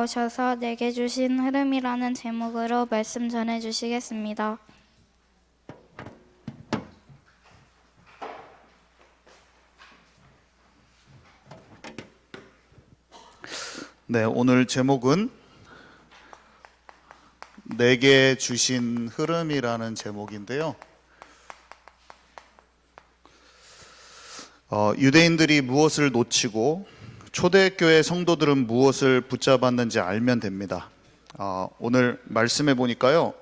나오셔서 내게 주신 흐름이라는 제목으로 말씀 전해 주시겠습니다. 네, 오늘 제목은 내게 주신 흐름이라는 제목인데요. 유대인들이 무엇을 놓치고 초대교회 성도들은 무엇을 붙잡았는지 알면 됩니다. 오늘 말씀해 보니까요.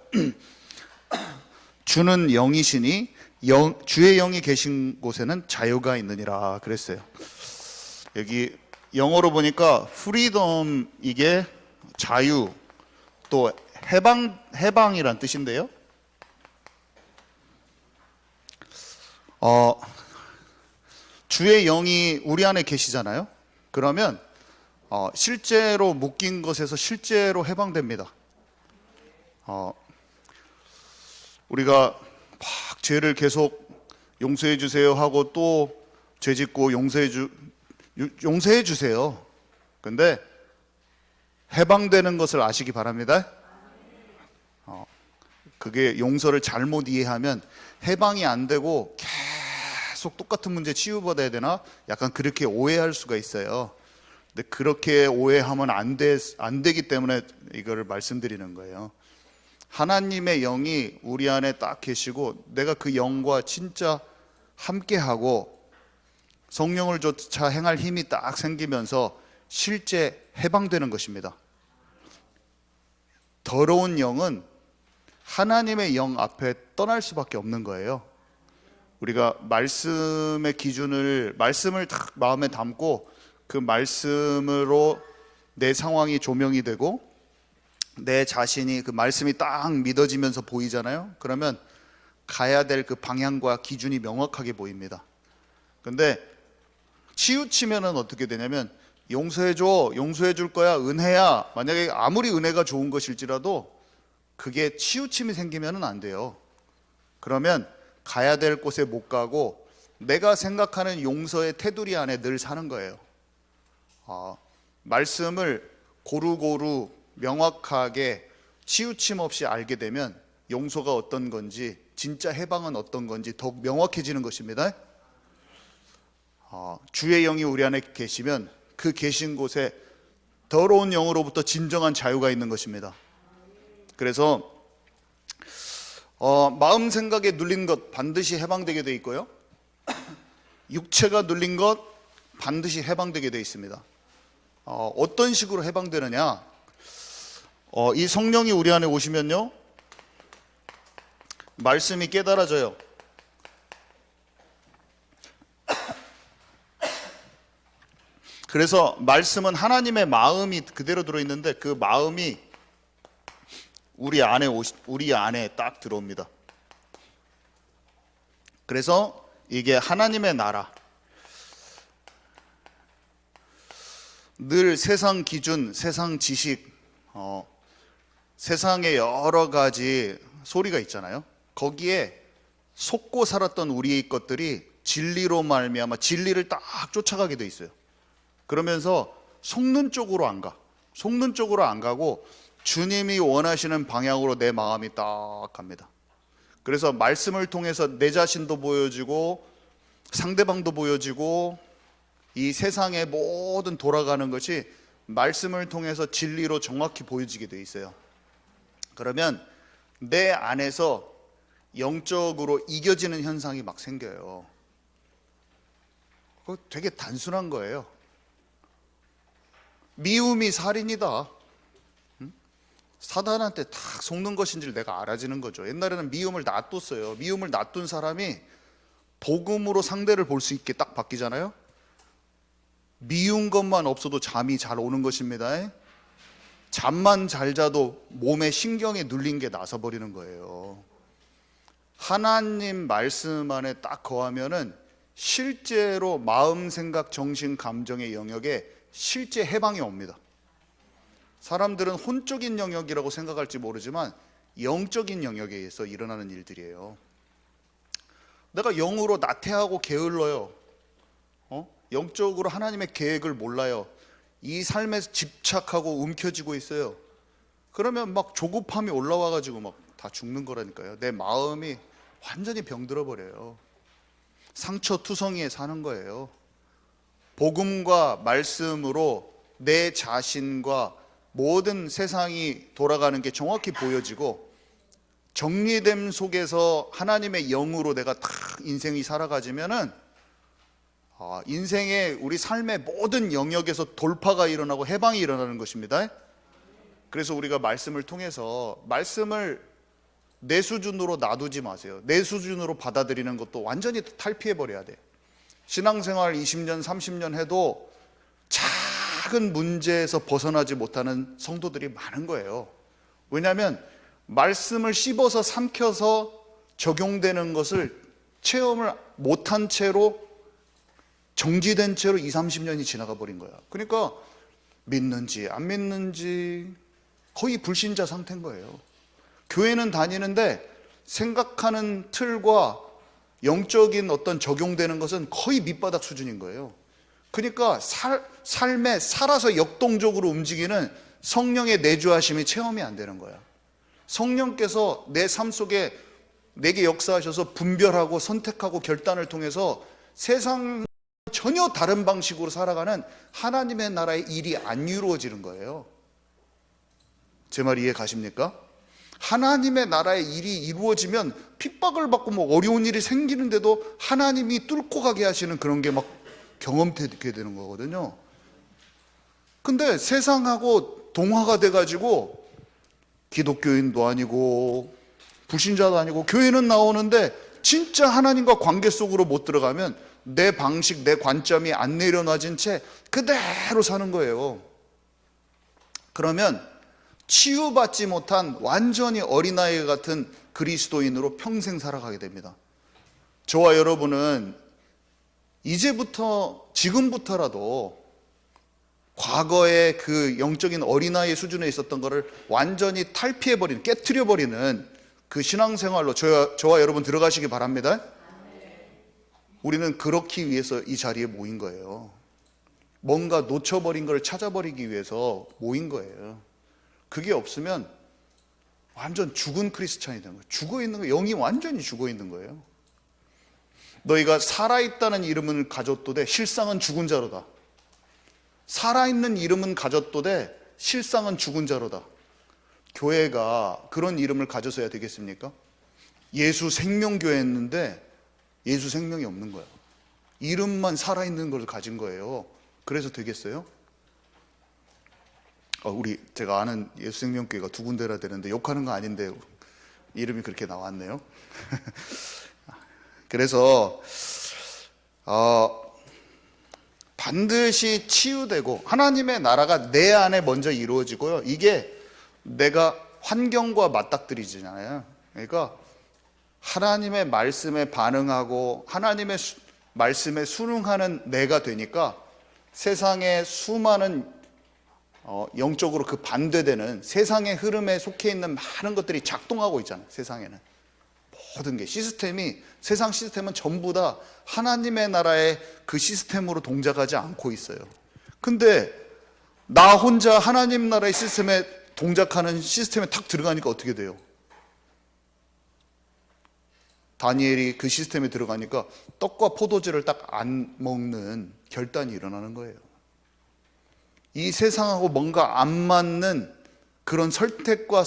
주는 영이시니 주의 영이 계신 곳에는 자유가 있느니라 그랬어요. 여기 영어로 보니까 freedom, 이게 자유, 또 해방이란 뜻인데요. 주의 영이 우리 안에 계시잖아요. 그러면 실제로 묶인 것에서 실제로 해방됩니다. 우리가 막 죄를 계속 용서해 주세요 하고 또 죄 짓고 용서해 주세요. 근데 해방되는 것을 아시기 바랍니다. 그게 용서를 잘못 이해하면 해방이 안 되고 계속 똑같은 문제 치유받아야 되나? 약간 그렇게 오해할 수가 있어요. 근데 그렇게 오해하면 안 되기 때문에 이거를 말씀드리는 거예요. 하나님의 영이 우리 안에 딱 계시고 내가 그 영과 진짜 함께하고 성령을 조차 행할 힘이 딱 생기면서 실제 해방되는 것입니다. 더러운 영은 하나님의 영 앞에 떠날 수밖에 없는 거예요. 우리가 말씀의 기준을, 말씀을 딱 마음에 담고 그 말씀으로 내 상황이 조명이 되고 내 자신이 그 말씀이 딱 믿어지면서 보이잖아요. 그러면 가야 될 그 방향과 기준이 명확하게 보입니다. 근데 치우치면은 어떻게 되냐면 용서해줘, 용서해줄 거야, 은혜야. 만약에 아무리 은혜가 좋은 것일지라도 그게 치우침이 생기면은 안 돼요. 그러면 가야 될 곳에 못 가고 내가 생각하는 용서의 테두리 안에 늘 사는 거예요. 말씀을 고루고루 명확하게 치우침 없이 알게 되면 용서가 어떤 건지, 진짜 해방은 어떤 건지 더욱 명확해지는 것입니다. 주의 영이 우리 안에 계시면 그 계신 곳에 더러운 영으로부터 진정한 자유가 있는 것입니다. 그래서 마음 생각에 눌린 것 반드시 해방되게 돼 있고요. 육체가 눌린 것 반드시 해방되게 돼 있습니다. 어떤 식으로 해방되느냐? 이 성령이 우리 안에 오시면요, 말씀이 깨달아져요. 그래서 말씀은 하나님의 마음이 그대로 들어있는데 그 마음이 우리 안에 딱 들어옵니다. 그래서 이게 하나님의 나라. 늘 세상 기준, 세상 지식, 세상에 여러 가지 소리가 있잖아요. 거기에 속고 살았던 우리의 것들이 진리로 말미암아 진리를 딱 쫓아가게 돼 있어요. 그러면서 속는 쪽으로 안 가. 속는 쪽으로 안 가고 주님이 원하시는 방향으로 내 마음이 딱 갑니다. 그래서 말씀을 통해서 내 자신도 보여지고 상대방도 보여지고 이 세상의 모든 돌아가는 것이 말씀을 통해서 진리로 정확히 보여지게 돼 있어요. 그러면 내 안에서 영적으로 이겨지는 현상이 막 생겨요. 그거 되게 단순한 거예요. 미움이 살인이다. 사단한테 딱 속는 것인지를 내가 알아지는 거죠. 옛날에는 미움을 놔뒀어요. 미움을 놔둔 사람이 복음으로 상대를 볼 수 있게 딱 바뀌잖아요. 미운 것만 없어도 잠이 잘 오는 것입니다. 잠만 잘 자도 몸에 신경에 눌린 게 나서버리는 거예요. 하나님 말씀 안에 딱 거하면은 실제로 마음, 생각, 정신, 감정의 영역에 실제 해방이 옵니다. 사람들은 혼적인 영역이라고 생각할지 모르지만 영적인 영역에서 일어나는 일들이에요. 내가 영으로 나태하고 게을러요. 영적으로 하나님의 계획을 몰라요. 이 삶에 집착하고 움켜쥐고 있어요. 그러면 막 조급함이 올라와 가지고 막 다 죽는 거라니까요. 내 마음이 완전히 병들어 버려요. 상처투성이에 사는 거예요. 복음과 말씀으로 내 자신과 모든 세상이 돌아가는 게 정확히 보여지고, 정리됨 속에서 하나님의 영으로 내가 다 인생이 살아가지면은 인생의 우리 삶의 모든 영역에서 돌파가 일어나고 해방이 일어나는 것입니다. 그래서 우리가 말씀을 통해서 말씀을 내 수준으로 놔두지 마세요. 내 수준으로 받아들이는 것도 완전히 탈피해 버려야 돼요. 신앙생활 20년 30년 해도 작은 문제에서 벗어나지 못하는 성도들이 많은 거예요. 왜냐하면 말씀을 씹어서 삼켜서 적용되는 것을 체험을 못한 채로, 정지된 채로 20, 30년이 지나가 버린 거야. 그러니까 믿는지 안 믿는지 거의 불신자 상태인 거예요. 교회는 다니는데 생각하는 틀과 영적인 어떤 적용되는 것은 거의 밑바닥 수준인 거예요. 그러니까 삶에 살아서 역동적으로 움직이는 성령의 내주하심이 체험이 안 되는 거야. 성령께서 내 삶 속에 내게 역사하셔서 분별하고 선택하고 결단을 통해서 세상 전혀 다른 방식으로 살아가는 하나님의 나라의 일이 안 이루어지는 거예요. 제 말 이해 가십니까? 하나님의 나라의 일이 이루어지면 핍박을 받고 뭐 어려운 일이 생기는데도 하나님이 뚫고 가게 하시는 그런 게 막 경험되게 되는 거거든요. 근데 세상하고 동화가 돼가지고 기독교인도 아니고 불신자도 아니고 교회는 나오는데 진짜 하나님과 관계 속으로 못 들어가면 내 방식, 내 관점이 안 내려놔진 채 그대로 사는 거예요. 그러면 치유받지 못한 완전히 어린아이 같은 그리스도인으로 평생 살아가게 됩니다. 저와 여러분은 이제부터, 지금부터라도 과거의 그 영적인 어린아이의 수준에 있었던 것을 완전히 탈피해버리는, 깨트려버리는 그 신앙생활로 저와 여러분 들어가시기 바랍니다. 우리는 그렇기 위해서 이 자리에 모인 거예요. 뭔가 놓쳐버린 걸 찾아버리기 위해서 모인 거예요. 그게 없으면 완전 죽은 크리스찬이 되는 거예요. 죽어있는 거예요. 영이 완전히 죽어있는 거예요. 너희가 살아있다는 이름은 가졌도되 실상은 죽은 자로다. 살아있는 이름은 가졌도되 실상은 죽은 자로다. 교회가 그런 이름을 가져서야 되겠습니까? 예수 생명교회였는데 예수 생명이 없는 거야. 이름만 살아있는 걸 가진 거예요. 그래서 되겠어요? 제가 아는 예수 생명교회가 두 군데라 되는데 욕하는 거 아닌데 이름이 그렇게 나왔네요. 그래서 반드시 치유되고 하나님의 나라가 내 안에 먼저 이루어지고요. 이게 내가 환경과 맞닥뜨리잖아요. 그러니까 하나님의 말씀에 반응하고 하나님의 말씀에 순응하는 내가 되니까 세상의 수많은 영적으로 그 반대되는 세상의 흐름에 속해 있는 많은 것들이 작동하고 있잖아요. 세상에는 모든 게 세상 시스템은 전부 다 하나님의 나라의 그 시스템으로 동작하지 않고 있어요. 근데 나 혼자 하나님 나라의 시스템에 동작하는 시스템에 탁 들어가니까 어떻게 돼요? 다니엘이 그 시스템에 들어가니까 떡과 포도주를 딱 안 먹는 결단이 일어나는 거예요. 이 세상하고 뭔가 안 맞는 그런 선택과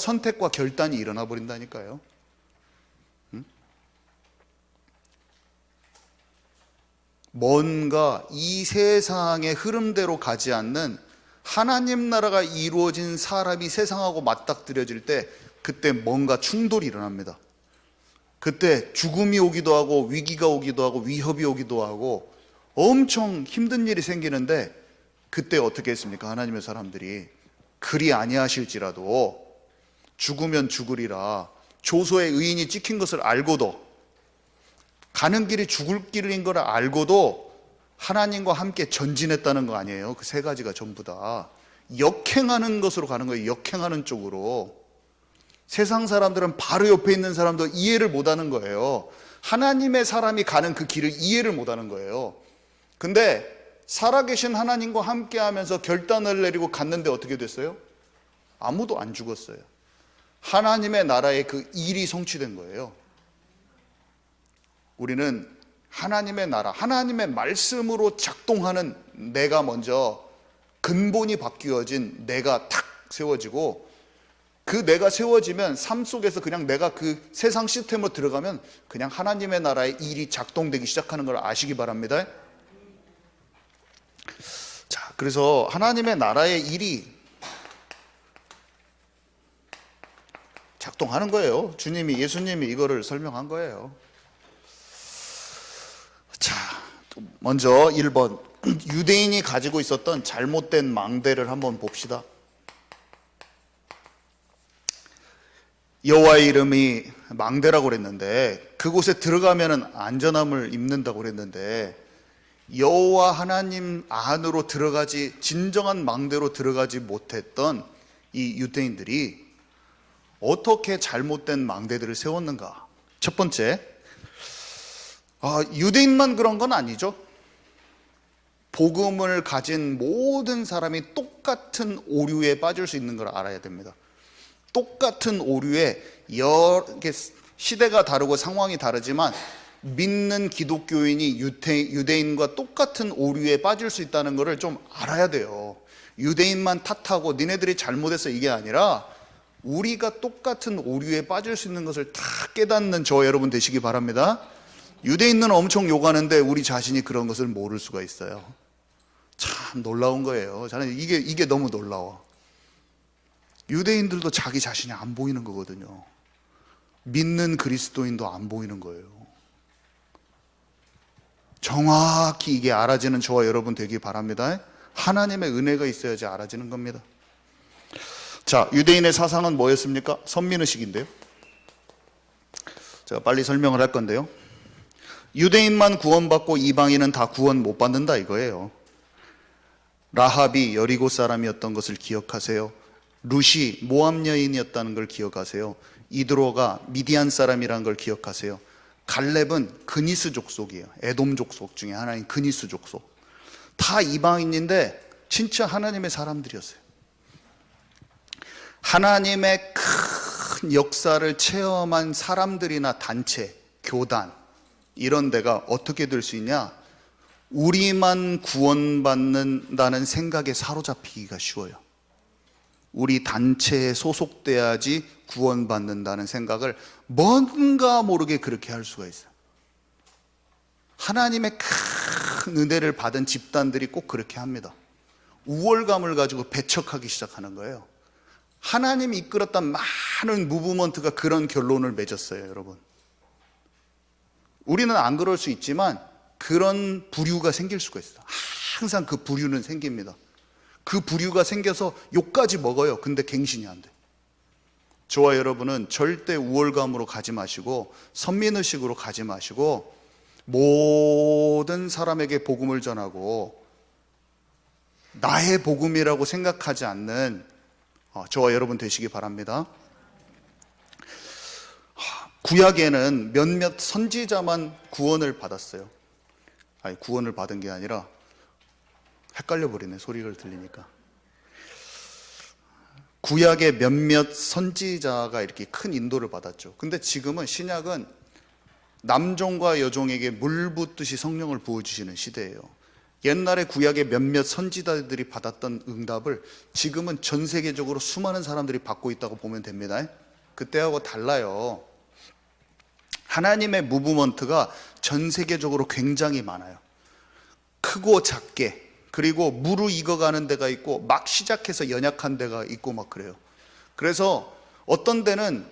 결단이 일어나 버린다니까요. 뭔가 이 세상의 흐름대로 가지 않는 하나님 나라가 이루어진 사람이 세상하고 맞닥뜨려질 때 그때 뭔가 충돌이 일어납니다. 그때 죽음이 오기도 하고 위기가 오기도 하고 위협이 오기도 하고 엄청 힘든 일이 생기는데 그때 어떻게 했습니까? 하나님의 사람들이 그리 아니하실지라도 죽으면 죽으리라. 조소의 의인이 찍힌 것을 알고도, 가는 길이 죽을 길인 걸 알고도 하나님과 함께 전진했다는 거 아니에요? 그 세 가지가 전부 다 역행하는 것으로 가는 거예요. 역행하는 쪽으로. 세상 사람들은 바로 옆에 있는 사람도 이해를 못하는 거예요. 하나님의 사람이 가는 그 길을 이해를 못하는 거예요. 근데 살아계신 하나님과 함께하면서 결단을 내리고 갔는데 어떻게 됐어요? 아무도 안 죽었어요. 하나님의 나라의 그 일이 성취된 거예요. 우리는 하나님의 나라, 하나님의 말씀으로 작동하는 내가 먼저 근본이 바뀌어진 내가 탁 세워지고, 그 내가 세워지면 삶 속에서 그냥 내가 그 세상 시스템으로 들어가면 그냥 하나님의 나라의 일이 작동되기 시작하는 걸 아시기 바랍니다. 자, 그래서 하나님의 나라의 일이 작동하는 거예요. 예수님이 이거를 설명한 거예요. 자, 먼저 1번, 유대인이 가지고 있었던 잘못된 망대를 한번 봅시다. 여호와의 이름이 망대라고 그랬는데, 그곳에 들어가면은 안전함을 입는다고 그랬는데, 여호와 하나님 안으로 들어가지, 진정한 망대로 들어가지 못했던 이 유대인들이 어떻게 잘못된 망대들을 세웠는가? 첫 번째, 유대인만 그런 건 아니죠. 복음을 가진 모든 사람이 똑같은 오류에 빠질 수 있는 걸 알아야 됩니다. 똑같은 오류에 시대가 다르고 상황이 다르지만 믿는 기독교인이 유대인과 똑같은 오류에 빠질 수 있다는 것을 좀 알아야 돼요. 유대인만 탓하고 니네들이 잘못해서 이게 아니라 우리가 똑같은 오류에 빠질 수 있는 것을 다 깨닫는 저 여러분 되시기 바랍니다. 유대인은 엄청 욕하는데 우리 자신이 그런 것을 모를 수가 있어요. 참 놀라운 거예요. 저는 이게 너무 놀라워. 유대인들도 자기 자신이 안 보이는 거거든요. 믿는 그리스도인도 안 보이는 거예요. 정확히 이게 알아지는 저와 여러분 되기 바랍니다. 하나님의 은혜가 있어야지 알아지는 겁니다. 자, 유대인의 사상은 뭐였습니까? 선민의식인데요. 제가 빨리 설명을 할 건데요. 유대인만 구원받고 이방인은 다 구원 못 받는다 이거예요. 라합이 여리고 사람이었던 것을 기억하세요. 룻이 모압 여인이었다는 걸 기억하세요. 이드로가 미디안 사람이라는 걸 기억하세요. 갈렙은 그니스 족속이에요. 에돔 족속 중에 하나인 그니스 족속. 다 이방인인데 진짜 하나님의 사람들이었어요. 하나님의 큰 역사를 체험한 사람들이나 단체, 교단, 이런 데가 어떻게 될 수 있냐? 우리만 구원받는다는 생각에 사로잡히기가 쉬워요. 우리 단체에 소속돼야지 구원받는다는 생각을 뭔가 모르게 그렇게 할 수가 있어요. 하나님의 큰 은혜를 받은 집단들이 꼭 그렇게 합니다. 우월감을 가지고 배척하기 시작하는 거예요. 하나님이 이끌었던 많은 무브먼트가 그런 결론을 맺었어요, 여러분. 우리는 안 그럴 수 있지만 그런 부류가 생길 수가 있어요. 항상 그 부류는 생깁니다. 그 부류가 생겨서 욕까지 먹어요. 근데 갱신이 안 돼. 저와 여러분은 절대 우월감으로 가지 마시고 선민의식으로 가지 마시고 모든 사람에게 복음을 전하고 나의 복음이라고 생각하지 않는 저와 여러분 되시기 바랍니다. 구약에는 몇몇 선지자만 구원을 받았어요. 아니, 구원을 받은 게 아니라 헷갈려 버리네, 소리를 들리니까. 구약의 몇몇 선지자가 이렇게 큰 인도를 받았죠. 근데 지금은 신약은 남종과 여종에게 물 붓듯이 성령을 부어주시는 시대예요. 옛날에 구약의 몇몇 선지자들이 받았던 응답을 지금은 전 세계적으로 수많은 사람들이 받고 있다고 보면 됩니다. 그때하고 달라요. 하나님의 무브먼트가 전 세계적으로 굉장히 많아요. 크고 작게, 그리고 무르익어가는 데가 있고 막 시작해서 연약한 데가 있고 막 그래요. 그래서 어떤 데는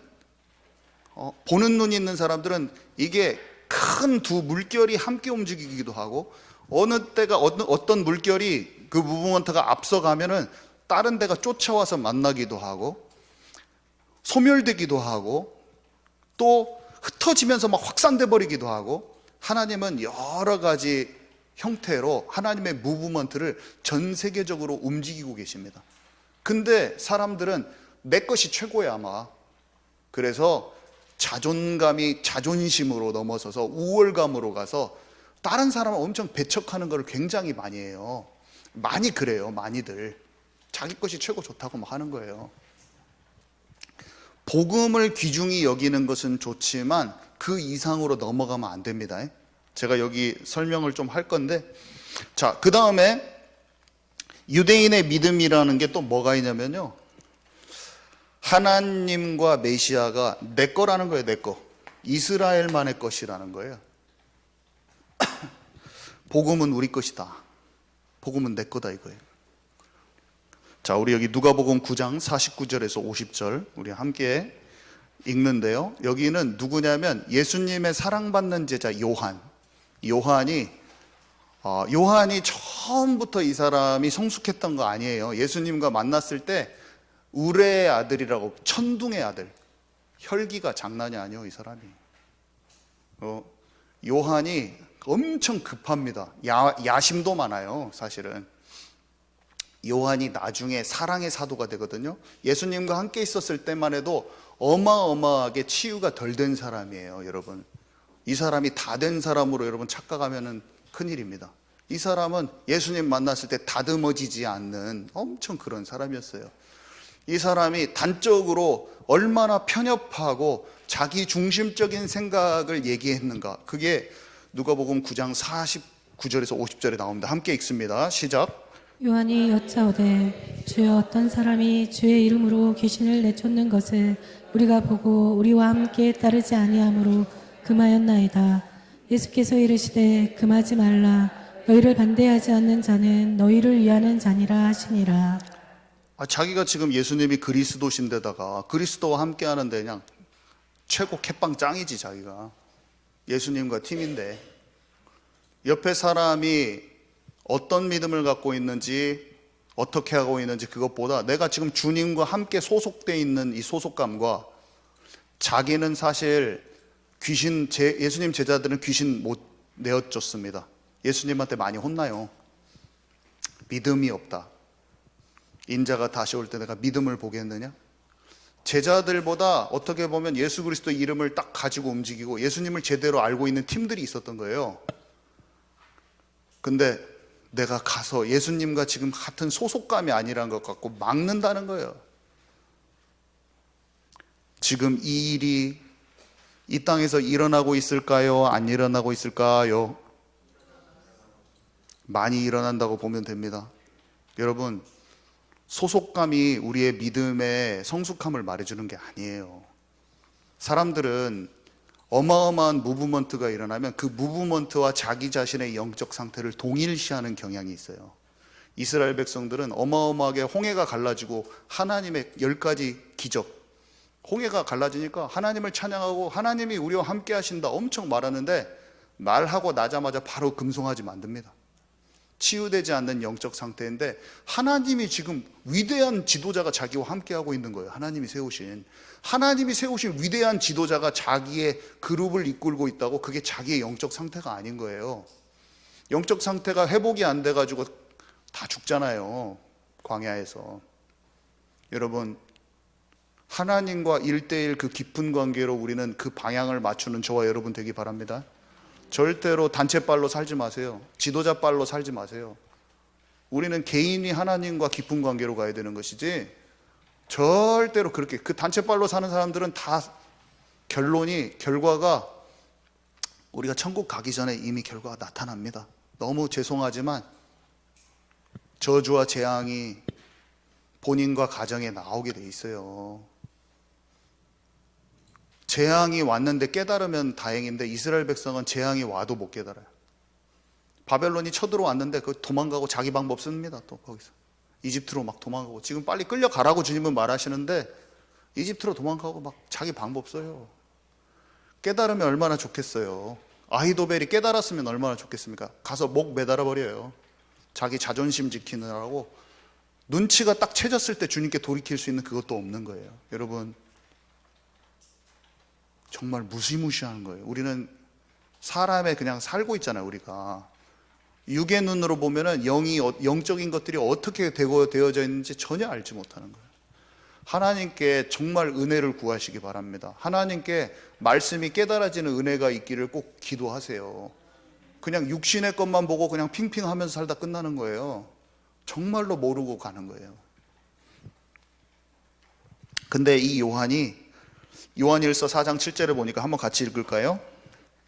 보는 눈이 있는 사람들은 이게 큰 두 물결이 함께 움직이기도 하고, 어느 때가 어떤 물결이 그 무브먼트가 앞서가면은 다른 데가 쫓아와서 만나기도 하고 소멸되기도 하고 또 흩어지면서 막 확산돼 버리기도 하고, 하나님은 여러 가지 형태로 하나님의 무브먼트를 전 세계적으로 움직이고 계십니다. 근데 사람들은 내 것이 최고야 아마. 그래서 자존심으로 넘어서서 우월감으로 가서 다른 사람을 엄청 배척하는 걸 굉장히 많이 해요. 많이 그래요. 많이들 자기 것이 최고 좋다고 막 하는 거예요. 복음을 귀중히 여기는 것은 좋지만 그 이상으로 넘어가면 안 됩니다. 제가 여기 설명을 좀 할 건데, 자, 그 다음에 유대인의 믿음이라는 게 또 뭐가 있냐면요, 하나님과 메시아가 내 거라는 거예요. 내 거. 이스라엘만의 것이라는 거예요. 복음은 우리 것이다. 복음은 내 거다 이거예요. 자, 우리 여기 누가복음 9장 49절에서 50절 우리 함께 읽는데요. 여기는 누구냐면 예수님의 사랑받는 제자 요한이 처음부터 이 사람이 성숙했던 거 아니에요. 예수님과 만났을 때 우레의 아들이라고, 천둥의 아들, 혈기가 장난이 아니에요. 이 사람이 요한이 엄청 급합니다. 야심도 많아요. 사실은 요한이 나중에 사랑의 사도가 되거든요. 예수님과 함께 있었을 때만 해도 어마어마하게 치유가 덜 된 사람이에요. 여러분, 이 사람이 다 된 사람으로 여러분 착각하면 큰일입니다. 이 사람은 예수님 만났을 때 다듬어지지 않는 엄청 그런 사람이었어요. 이 사람이 단적으로 얼마나 편협하고 자기 중심적인 생각을 얘기했는가, 그게 누가복음 9장 49절에서 50절에 나옵니다. 함께 읽습니다. 시작. 요한이 여짜오되 주여 어떤 사람이 주의 이름으로 귀신을 내쫓는 것을 우리가 보고 우리와 함께 따르지 아니하므로 금하였나이다. 예수께서 이르시되 금하지 말라. 너희를 반대하지 않는 자는 너희를 위하는 자니라 하시니라. 자기가 지금 예수님이 그리스도신데다가 그리스도와 함께 하는데 그냥 최고 캣빵 짱이지. 자기가 예수님과 팀인데 옆에 사람이 어떤 믿음을 갖고 있는지 어떻게 하고 있는지 그것보다 내가 지금 주님과 함께 소속되어 있는 이 소속감과, 자기는 사실 예수님 제자들은 귀신 못 내어줬습니다. 예수님한테 많이 혼나요. 믿음이 없다. 인자가 다시 올 때 내가 믿음을 보겠느냐? 제자들보다 어떻게 보면 예수 그리스도 이름을 딱 가지고 움직이고 예수님을 제대로 알고 있는 팀들이 있었던 거예요. 근데 내가 가서 예수님과 지금 같은 소속감이 아니라는 것 같고 막는다는 거예요. 지금 이 일이 이 땅에서 일어나고 있을까요? 안 일어나고 있을까요? 많이 일어난다고 보면 됩니다. 여러분, 소속감이 우리의 믿음의 성숙함을 말해주는 게 아니에요. 사람들은 어마어마한 무브먼트가 일어나면 그 무브먼트와 자기 자신의 영적 상태를 동일시하는 경향이 있어요. 이스라엘 백성들은 어마어마하게 홍해가 갈라지고 하나님의 10가지 기적, 홍해가 갈라지니까 하나님을 찬양하고 하나님이 우리와 함께 하신다 엄청 말하는데, 말하고 나자마자 바로 금송아지 만듭니다. 치유되지 않는 영적 상태인데 하나님이 지금 위대한 지도자가 자기와 함께하고 있는 거예요. 하나님이 세우신 위대한 지도자가 자기의 그룹을 이끌고 있다고, 그게 자기의 영적 상태가 아닌 거예요. 영적 상태가 회복이 안 돼가지고 다 죽잖아요, 광야에서. 여러분, 하나님과 1대1 그 깊은 관계로 우리는 그 방향을 맞추는 저와 여러분 되기 바랍니다. 절대로 단체빨로 살지 마세요. 지도자빨로 살지 마세요. 우리는 개인이 하나님과 깊은 관계로 가야 되는 것이지, 절대로 그렇게 그 단체빨로 사는 사람들은 다 결과가 우리가 천국 가기 전에 이미 결과가 나타납니다. 너무 죄송하지만 저주와 재앙이 본인과 가정에 나오게 돼 있어요. 재앙이 왔는데 깨달으면 다행인데 이스라엘 백성은 재앙이 와도 못 깨달아요. 바벨론이 쳐들어왔는데 그 도망가고 자기 방법 씁니다. 또 거기서 이집트로 막 도망가고, 지금 빨리 끌려가라고 주님은 말하시는데 이집트로 도망가고 막 자기 방법 써요. 깨달으면 얼마나 좋겠어요. 아히도벨이 깨달았으면 얼마나 좋겠습니까? 가서 목 매달아 버려요. 자기 자존심 지키느라고. 눈치가 딱 채졌을 때 주님께 돌이킬 수 있는 그것도 없는 거예요. 여러분, 정말 무시무시한 거예요. 우리는 사람에 그냥 살고 있잖아요. 우리가 육의 눈으로 보면은 영적인 것들이 어떻게 되어져 있는지 전혀 알지 못하는 거예요. 하나님께 정말 은혜를 구하시기 바랍니다. 하나님께 말씀이 깨달아지는 은혜가 있기를 꼭 기도하세요. 그냥 육신의 것만 보고 그냥 핑핑하면서 살다 끝나는 거예요. 정말로 모르고 가는 거예요. 근데 이 요한이 요한일서 4장 7절에 보니까 한번 같이 읽을까요?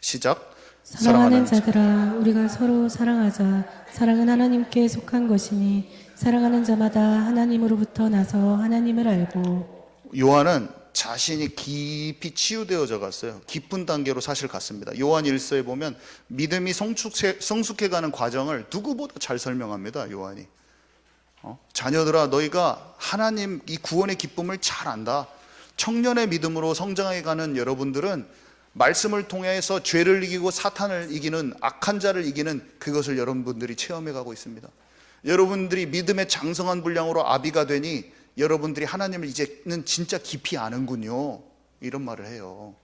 시작. 사랑하는 자들아 우리가 서로 사랑하자. 사랑은 하나님께 속한 것이니 사랑하는 자마다 하나님으로부터 나서 하나님을 알고. 요한은 자신이 깊이 치유되어져 갔어요. 깊은 단계로 사실 갔습니다. 요한 1서에 보면 믿음이 성숙해가는 과정을 누구보다 잘 설명합니다. 요한이. 자녀들아 너희가 하나님 이 구원의 기쁨을 잘 안다. 청년의 믿음으로 성장해가는 여러분들은 말씀을 통해서 죄를 이기고 사탄을 이기는 악한 자를 이기는 그것을 여러분들이 체험해가고 있습니다. 여러분들이 믿음의 장성한 분량으로 아비가 되니 여러분들이 하나님을 이제는 진짜 깊이 아는군요. 이런 말을 해요.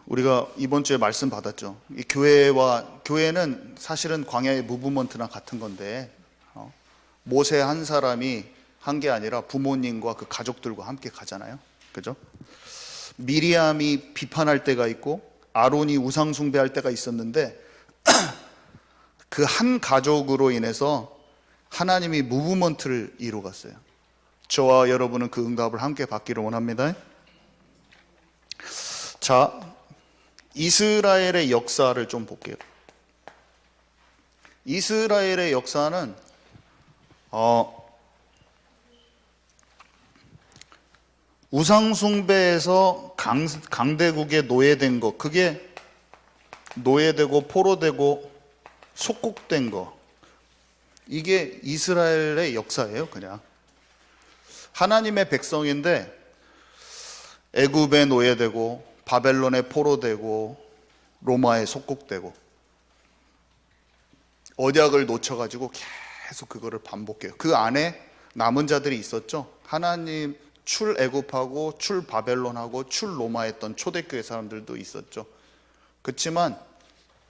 우리가 이번 주에 말씀 받았죠. 이 교회는 사실은 광야의 무브먼트나 같은 건데 모세 한 사람이 한 게 아니라 부모님과 그 가족들과 함께 가잖아요. 그죠? 미리암이 비판할 때가 있고 아론이 우상 숭배할 때가 있었는데 그 한 가족으로 인해서 하나님이 무브먼트를 이루었어요. 저와 여러분은 그 응답을 함께 받기를 원합니다. 자, 이스라엘의 역사를 좀 볼게요. 이스라엘의 역사는 우상숭배에서 강대국에 노예된 거, 그게 노예되고 포로되고 속국된 거, 이게 이스라엘의 역사예요. 그냥 하나님의 백성인데 애굽에 노예되고 바벨론에 포로되고 로마에 속국되고 언약을 놓쳐가지고 계속 그거를 반복해요. 그 안에 남은 자들이 있었죠. 하나님 출애굽하고 출바벨론하고 출로마했던 초대교회 사람들도 있었죠. 그렇지만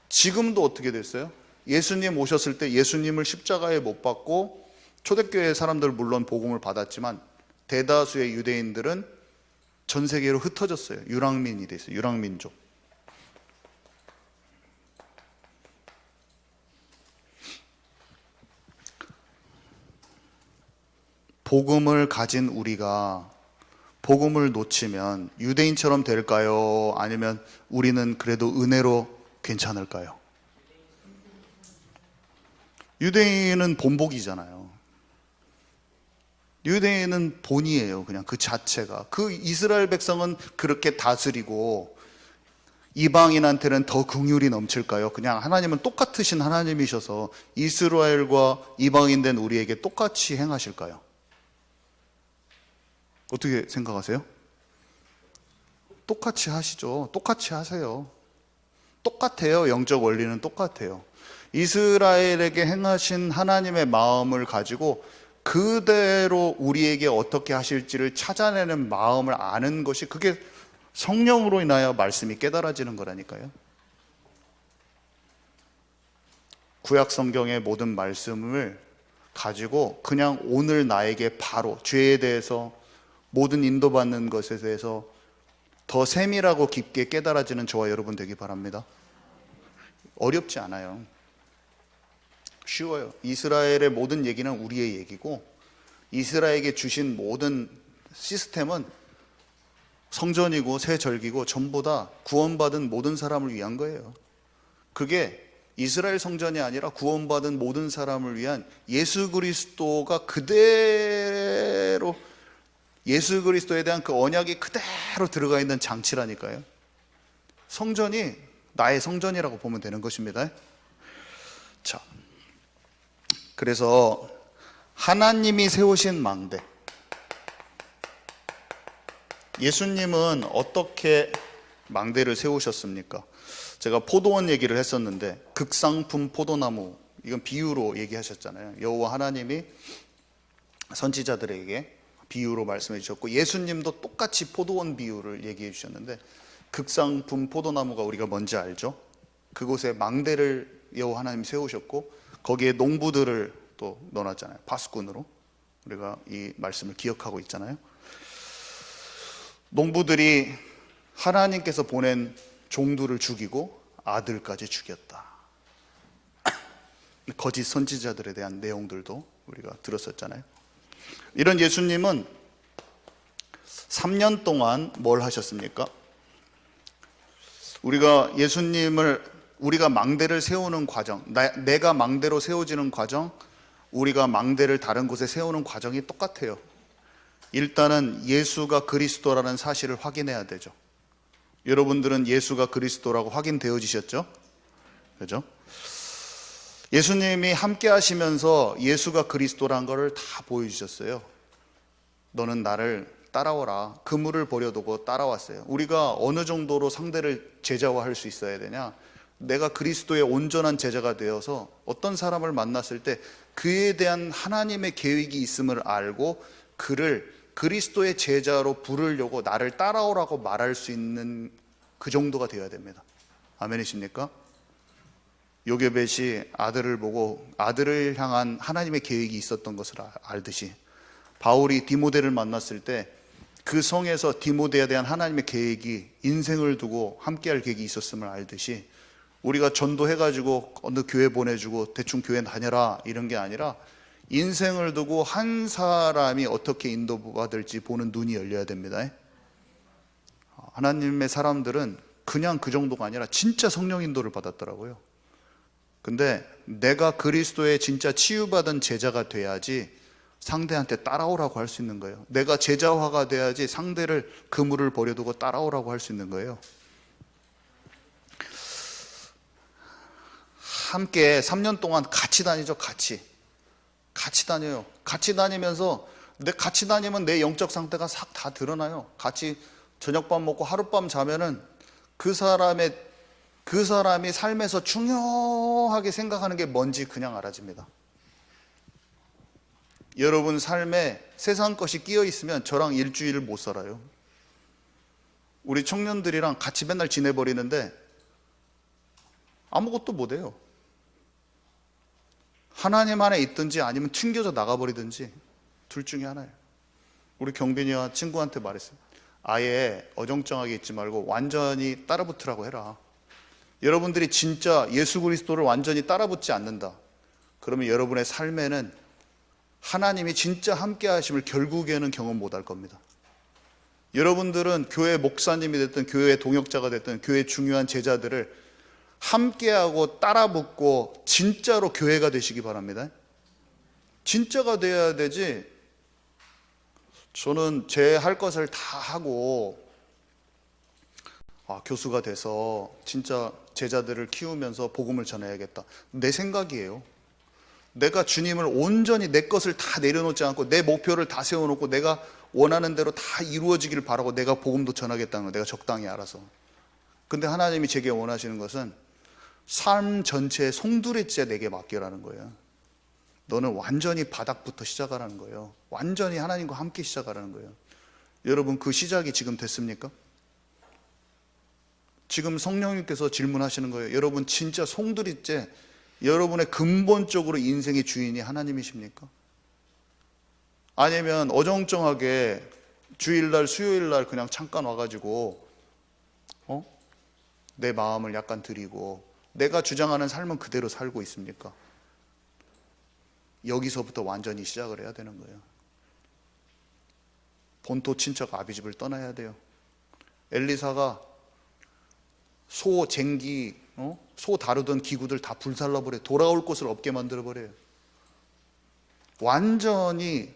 지금도 어떻게 됐어요? 예수님 오셨을 때 예수님을 십자가에 못 박고 초대교회 사람들 물론 복음을 받았지만 대다수의 유대인들은 전 세계로 흩어졌어요. 유랑민이 됐어요. 유랑민족. 복음을 가진 우리가 복음을 놓치면 유대인처럼 될까요? 아니면 우리는 그래도 은혜로 괜찮을까요? 유대인은 본복이잖아요. 유대인은 본이에요. 그냥 그 자체가. 그 이스라엘 백성은 그렇게 다스리고 이방인한테는 더 긍휼이 넘칠까요? 그냥 하나님은 똑같으신 하나님이셔서 이스라엘과 이방인 된 우리에게 똑같이 행하실까요? 어떻게 생각하세요? 똑같이 하시죠. 똑같이 하세요. 똑같아요. 영적 원리는 똑같아요. 이스라엘에게 행하신 하나님의 마음을 가지고 그대로 우리에게 어떻게 하실지를 찾아내는 마음을 아는 것이, 그게 성령으로 인하여 말씀이 깨달아지는 거라니까요. 구약 성경의 모든 말씀을 가지고 그냥 오늘 나에게 바로 죄에 대해서 모든 인도받는 것에 대해서 더 세밀하고 깊게 깨달아지는 저와 여러분 되기 바랍니다. 어렵지 않아요. 쉬워요. 이스라엘의 모든 얘기는 우리의 얘기고 이스라엘에게 주신 모든 시스템은 성전이고 새 절기고 전부 다 구원받은 모든 사람을 위한 거예요. 그게 이스라엘 성전이 아니라 구원받은 모든 사람을 위한 예수 그리스도가 그대로, 예수 그리스도에 대한 그 언약이 그대로 들어가 있는 장치라니까요. 성전이 나의 성전이라고 보면 되는 것입니다. 자, 그래서 하나님이 세우신 망대, 예수님은 어떻게 망대를 세우셨습니까? 제가 포도원 얘기를 했었는데 극상품 포도나무, 이건 비유로 얘기하셨잖아요. 여호와 하나님이 선지자들에게 비유로 말씀해 주셨고 예수님도 똑같이 포도원 비유를 얘기해 주셨는데, 극상품 포도나무가 우리가 뭔지 알죠? 그곳에 망대를 여호와 하나님이 세우셨고 거기에 농부들을 또 넣어놨잖아요. 파수꾼으로. 우리가 이 말씀을 기억하고 있잖아요. 농부들이 하나님께서 보낸 종들을 죽이고 아들까지 죽였다. 거짓 선지자들에 대한 내용들도 우리가 들었었잖아요. 이런 예수님은 3년 동안 뭘 하셨습니까? 우리가 망대를 세우는 과정, 내가 망대로 세워지는 과정, 우리가 망대를 다른 곳에 세우는 과정이 똑같아요. 일단은 예수가 그리스도라는 사실을 확인해야 되죠. 여러분들은 예수가 그리스도라고 확인되어지셨죠? 그죠? 예수님이 함께 하시면서 예수가 그리스도라는 것을 다 보여주셨어요. 너는 나를 따라오라. 그물을 버려두고 따라왔어요. 우리가 어느 정도로 상대를 제자화할 수 있어야 되냐? 내가 그리스도의 온전한 제자가 되어서 어떤 사람을 만났을 때 그에 대한 하나님의 계획이 있음을 알고 그를 그리스도의 제자로 부르려고 나를 따라오라고 말할 수 있는 그 정도가 되어야 됩니다. 아멘이십니까? 요게벳이 아들을 보고 아들을 향한 하나님의 계획이 있었던 것을 알듯이 바울이 디모데를 만났을 때 그 성에서 디모데에 대한 하나님의 계획이 인생을 두고 함께할 계획이 있었음을 알듯이 우리가 전도해가지고 어느 교회 보내주고 대충 교회 다녀라 이런 게 아니라 인생을 두고 한 사람이 어떻게 인도받을지 보는 눈이 열려야 됩니다. 하나님의 사람들은 그냥 그 정도가 아니라 진짜 성령 인도를 받았더라고요. 근데 내가 그리스도의 진짜 치유받은 제자가 돼야지 상대한테 따라오라고 할 수 있는 거예요. 내가 제자화가 돼야지 상대를 그물을 버려두고 따라오라고 할 수 있는 거예요. 함께 3년 동안 같이 다니죠. 같이 다녀요. 같이 다니면서 같이 다니면 내 영적 상태가 싹 다 드러나요. 같이 저녁밥 먹고 하룻밤 자면은 그 사람이 삶에서 중요하게 생각하는 게 뭔지 그냥 알아집니다. 여러분 삶에 세상 것이 끼어 있으면 저랑 일주일을 못 살아요. 우리 청년들이랑 같이 맨날 지내버리는데 아무것도 못 해요. 하나님 안에 있든지 아니면 튕겨져 나가버리든지 둘 중에 하나예요. 우리 경빈이와 친구한테 말했어요. 아예 어정쩡하게 있지 말고 완전히 따라붙으라고 해라. 여러분들이 진짜 예수 그리스도를 완전히 따라붙지 않는다. 그러면 여러분의 삶에는 하나님이 진짜 함께 하심을 결국에는 경험 못할 겁니다. 여러분들은 교회 목사님이 됐든 교회 동역자가 됐든 교회 중요한 제자들을 함께하고 따라붙고 진짜로 교회가 되시기 바랍니다. 진짜가 되어야 되지 저는 제 할 것을 다 하고 교수가 돼서 진짜 제자들을 키우면서 복음을 전해야겠다. 내 생각이에요. 내가 주님을 온전히 내 것을 다 내려놓지 않고 내 목표를 다 세워놓고 내가 원하는 대로 다 이루어지기를 바라고 내가 복음도 전하겠다는 거 내가 적당히 알아서. 근데 하나님이 제게 원하시는 것은 삶 전체의 송두리째 내게 맡겨라는 거예요. 너는 완전히 바닥부터 시작하라는 거예요. 완전히 하나님과 함께 시작하라는 거예요. 여러분 그 시작이 지금 됐습니까? 지금 성령님께서 질문하시는 거예요. 여러분 진짜 송두리째 여러분의 근본적으로 인생의 주인이 하나님이십니까? 아니면 어정쩡하게 주일날 수요일날 그냥 잠깐 와가지고 내 마음을 약간 드리고 내가 주장하는 삶은 그대로 살고 있습니까? 여기서부터 완전히 시작을 해야 되는 거예요. 본토 친척 아비집을 떠나야 돼요. 엘리사가 소 쟁기 소 다루던 기구들 다 불살라버려요. 돌아올 곳을 없게 만들어버려요. 완전히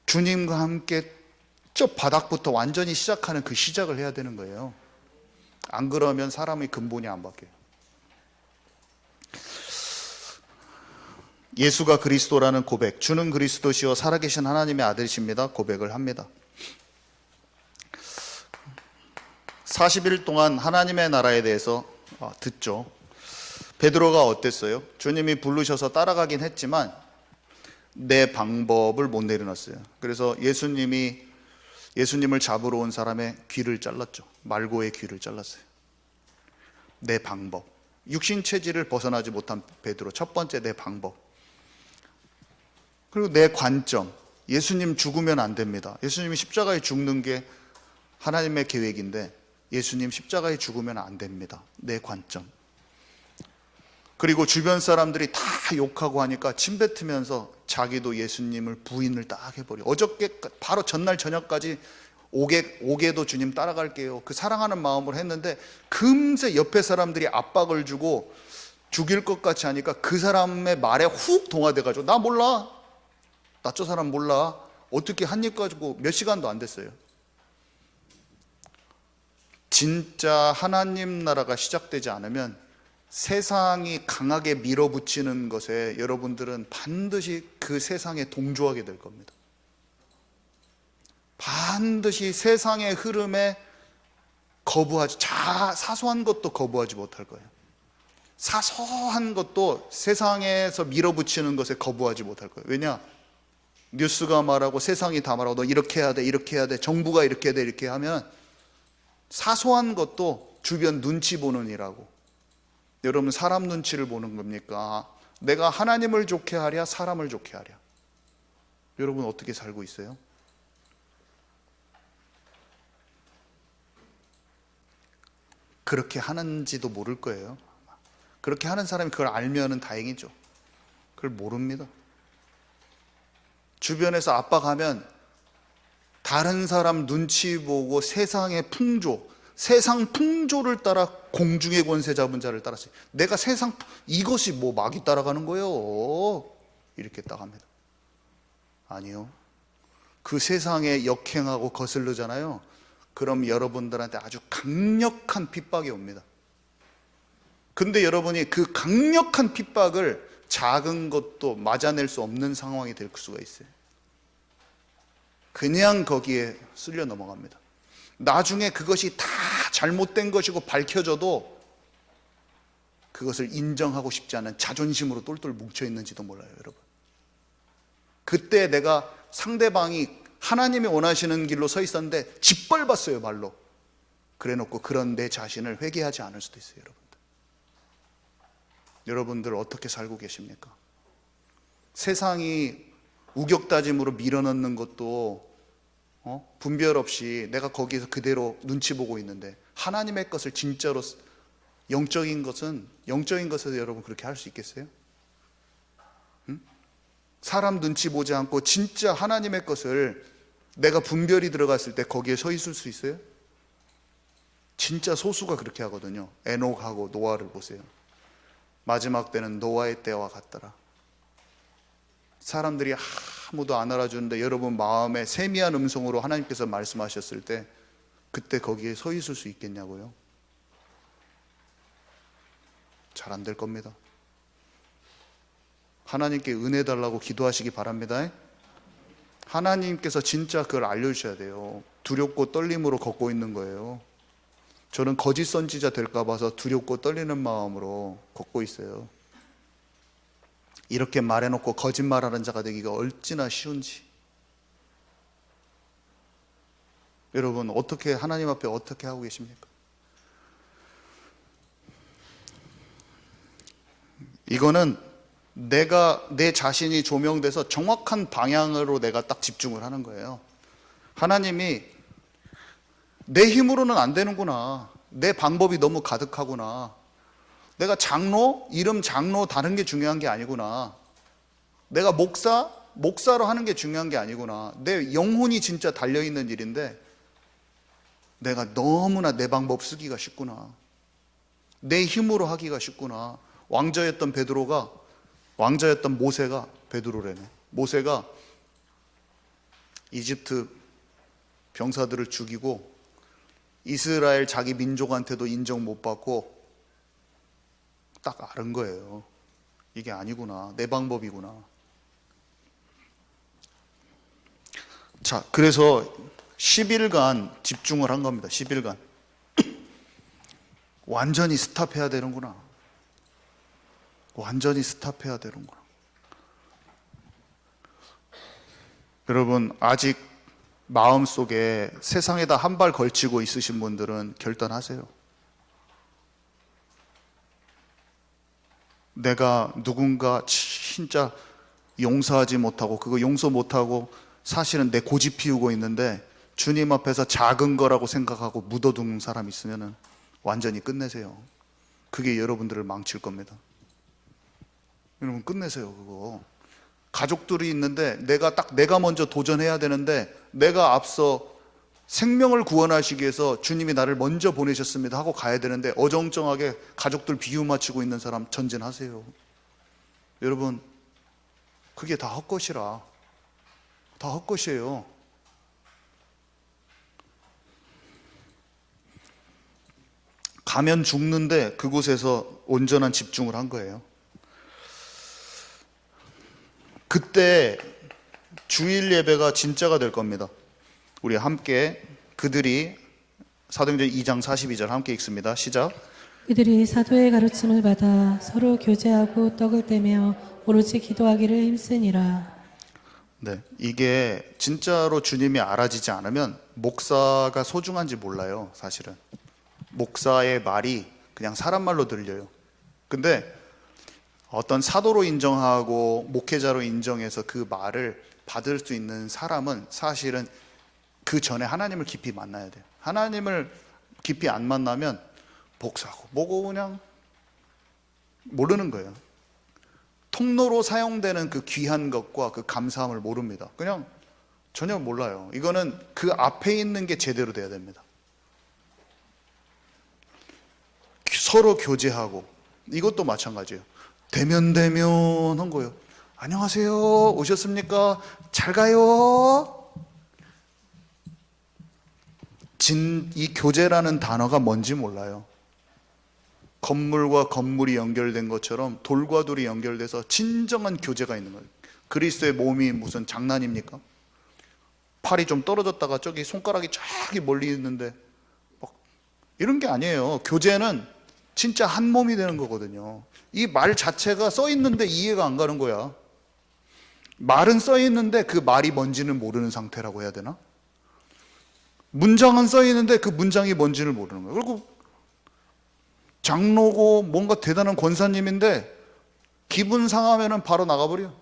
주님과 함께 저 바닥부터 완전히 시작하는 그 시작을 해야 되는 거예요. 안 그러면 사람의 근본이 안 바뀌어요. 예수가 그리스도라는 고백, 주는 그리스도시요 살아계신 하나님의 아들이십니다. 고백을 합니다. 40일 동안 하나님의 나라에 대해서 듣죠. 베드로가 어땠어요? 주님이 부르셔서 따라가긴 했지만 내 방법을 못 내려놨어요. 그래서 예수님을 잡으러 온 사람의 귀를 잘랐죠. 말고의 귀를 잘랐어요. 내 방법. 육신 체질을 벗어나지 못한 베드로, 첫 번째 내 방법. 그리고 내 관점. 예수님 죽으면 안 됩니다. 예수님이 십자가에 죽는 게 하나님의 계획인데 예수님 십자가에 죽으면 안 됩니다. 내 관점. 그리고 주변 사람들이 다 욕하고 하니까 침뱉으면서 자기도 예수님을 부인을 딱 해버려. 어저께 바로 전날 저녁까지 오게도 주님 따라갈게요, 그 사랑하는 마음으로 했는데 금세 옆에 사람들이 압박을 주고 죽일 것 같이 하니까 그 사람의 말에 훅 동화돼가지고 나 몰라, 나 저 사람 몰라, 어떻게 한 입 가지고 몇 시간도 안 됐어요. 진짜 하나님 나라가 시작되지 않으면 세상이 강하게 밀어붙이는 것에 여러분들은 반드시 그 세상에 동조하게 될 겁니다. 반드시 세상의 흐름에 거부하지, 사소한 것도 거부하지 못할 거예요. 사소한 것도 세상에서 밀어붙이는 것에 거부하지 못할 거예요. 왜냐? 뉴스가 말하고 세상이 다 말하고 너 이렇게 해야 돼, 이렇게 해야 돼, 정부가 이렇게 해야 돼, 이렇게 하면 사소한 것도 주변 눈치 보는 일하고. 여러분, 사람 눈치를 보는 겁니까? 내가 하나님을 좋게 하랴, 사람을 좋게 하랴? 여러분 어떻게 살고 있어요? 그렇게 하는지도 모를 거예요. 그렇게 하는 사람이 그걸 알면은 다행이죠. 그걸 모릅니다. 주변에서 압박하면 다른 사람 눈치 보고 세상의 풍조, 세상 풍조를 따라 공중의 권세 잡은 자를 따랐어요. 내가 세상, 이것이 뭐 마귀 따라가는 거예요? 이렇게 딱 합니다. 아니요. 그 세상에 역행하고 거슬르잖아요. 그럼 여러분들한테 아주 강력한 핍박이 옵니다. 근데 여러분이 그 강력한 핍박을 작은 것도 맞아낼 수 없는 상황이 될 수가 있어요. 그냥 거기에 쓸려 넘어갑니다. 나중에 그것이 다 잘못된 것이고 밝혀져도 그것을 인정하고 싶지 않은 자존심으로 똘똘 뭉쳐 있는지도 몰라요, 여러분. 그때 내가 상대방이 하나님이 원하시는 길로 서 있었는데 짓밟았어요, 말로. 그래 놓고 그런 내 자신을 회개하지 않을 수도 있어요, 여러분들. 여러분들 어떻게 살고 계십니까? 세상이 우격다짐으로 밀어넣는 것도 분별 없이 내가 거기에서 그대로 눈치 보고 있는데, 하나님의 것을 진짜로 영적인 것에서 여러분 그렇게 할 수 있겠어요? 사람 눈치 보지 않고 진짜 하나님의 것을 내가 분별이 들어갔을 때 거기에 서 있을 수 있어요? 진짜 소수가 그렇게 하거든요. 에녹하고 노아를 보세요. 마지막 때는 노아의 때와 같더라. 사람들이 아무도 안 알아주는데 여러분 마음에 세미한 음성으로 하나님께서 말씀하셨을 때 그때 거기에 서 있을 수 있겠냐고요? 잘 안 될 겁니다. 하나님께 은혜 달라고 기도하시기 바랍니다. 하나님께서 진짜 그걸 알려주셔야 돼요. 두렵고 떨림으로 걷고 있는 거예요. 저는 거짓 선지자 될까 봐서 두렵고 떨리는 마음으로 걷고 있어요. 이렇게 말해놓고 거짓말하는 자가 되기가 얼마나 쉬운지. 여러분 어떻게 하나님 앞에 어떻게 하고 계십니까? 이거는 내 자신이 조명돼서 정확한 방향으로 내가 딱 집중을 하는 거예요. 하나님이 내 힘으로는 안 되는구나, 내 방법이 너무 가득하구나, 내가 이름 장로 다른 게 중요한 게 아니구나, 내가 목사로 하는 게 중요한 게 아니구나, 내 영혼이 진짜 달려있는 일인데 내가 너무나 내 방법 쓰기가 쉽구나, 내 힘으로 하기가 쉽구나. 왕자였던 모세가 베드로래네. 모세가 이집트 병사들을 죽이고 이스라엘 자기 민족한테도 인정 못 받고 딱 아는 거예요. 이게 아니구나, 내 방법이구나. 자, 그래서 10일간 집중을 한 겁니다. 10일간 완전히 스탑해야 되는구나. 완전히 스탑해야 되는구나. 여러분 아직 마음속에 세상에다 한 발 걸치고 있으신 분들은 결단하세요. 내가 누군가 진짜 용서하지 못하고 그거 용서 못하고 사실은 내 고집 피우고 있는데 주님 앞에서 작은 거라고 생각하고 묻어두는 사람 있으면 완전히 끝내세요. 그게 여러분들을 망칠 겁니다. 여러분 끝내세요. 그거 가족들이 있는데 내가 먼저 도전해야 되는데, 내가 앞서 생명을 구원하시기 위해서 주님이 나를 먼저 보내셨습니다 하고 가야 되는데 어정쩡하게 가족들 비유 맞추고 있는 사람 전진하세요. 여러분 그게 다 헛것이라. 다 헛것이에요. 가면 죽는데 그곳에서 온전한 집중을 한 거예요. 그때 주일 예배가 진짜가 될 겁니다. 우리 함께 그들이 사도행전 2장 42절 함께 읽습니다. 시작. 그들이 사도의 가르침을 받아 서로 교제하고 떡을 떼며 오로지 기도하기를 힘쓰니라. 네, 이게 진짜로 주님이 알아지지 않으면 목사가 소중한지 몰라요. 사실은 목사의 말이 그냥 사람 말로 들려요. 근데 어떤 사도로 인정하고 목회자로 인정해서 그 말을 받을 수 있는 사람은 사실은 그 전에 하나님을 깊이 만나야 돼요. 하나님을 깊이 안 만나면 복사고 뭐고 그냥 모르는 거예요. 통로로 사용되는 그 귀한 것과 그 감사함을 모릅니다. 그냥 전혀 몰라요. 이거는 그 앞에 있는 게 제대로 돼야 됩니다. 서로 교제하고, 이것도 마찬가지예요. 대면 한 거예요. 안녕하세요, 오셨습니까? 잘 가요. 이 교제라는 단어가 뭔지 몰라요. 건물과 건물이 연결된 것처럼 돌과 돌이 연결돼서 진정한 교제가 있는 거예요. 그리스도의 몸이 무슨 장난입니까? 팔이 좀 떨어졌다가 저기 손가락이 저기 멀리 있는데 막 이런 게 아니에요. 교제는 진짜 한 몸이 되는 거거든요. 이 말 자체가 써 있는데 이해가 안 가는 거야. 말은 써 있는데 그 말이 뭔지는 모르는 상태라고 해야 되나? 문장은 써 있는데 그 문장이 뭔지를 모르는 거예요. 그리고 장로고 뭔가 대단한 권사님인데 기분 상하면은 바로 나가버려.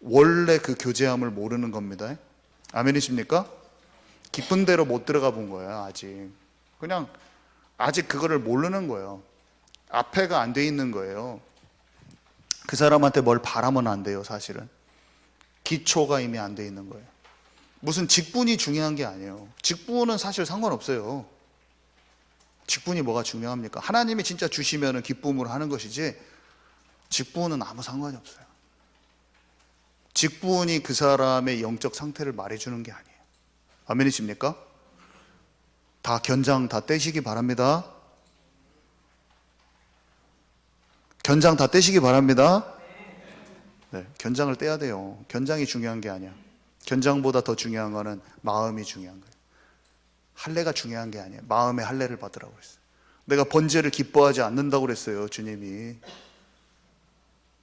원래 그 교제함을 모르는 겁니다. 아멘이십니까? 깊은 데로 못 들어가 본 거예요. 아직 그냥 아직 그거를 모르는 거예요. 앞에가 안 돼 있는 거예요. 그 사람한테 뭘 바라면 안 돼요. 사실은 기초가 이미 안 돼 있는 거예요. 무슨 직분이 중요한 게 아니에요. 직분은 사실 상관없어요. 직분이 뭐가 중요합니까? 하나님이 진짜 주시면 기쁨으로 하는 것이지 직분은 아무 상관이 없어요. 직분이 그 사람의 영적 상태를 말해주는 게 아니에요. 아멘이십니까? 다 견장 다 떼시기 바랍니다. 견장 다 떼시기 바랍니다. 네, 견장을 떼야 돼요. 견장이 중요한 게 아니야. 견장보다 더 중요한 거는 마음이 중요한 거예요. 할례가 중요한 게 아니에요. 마음의 할례를 받으라고 그랬어요. 내가 번제를 기뻐하지 않는다고 그랬어요. 주님이.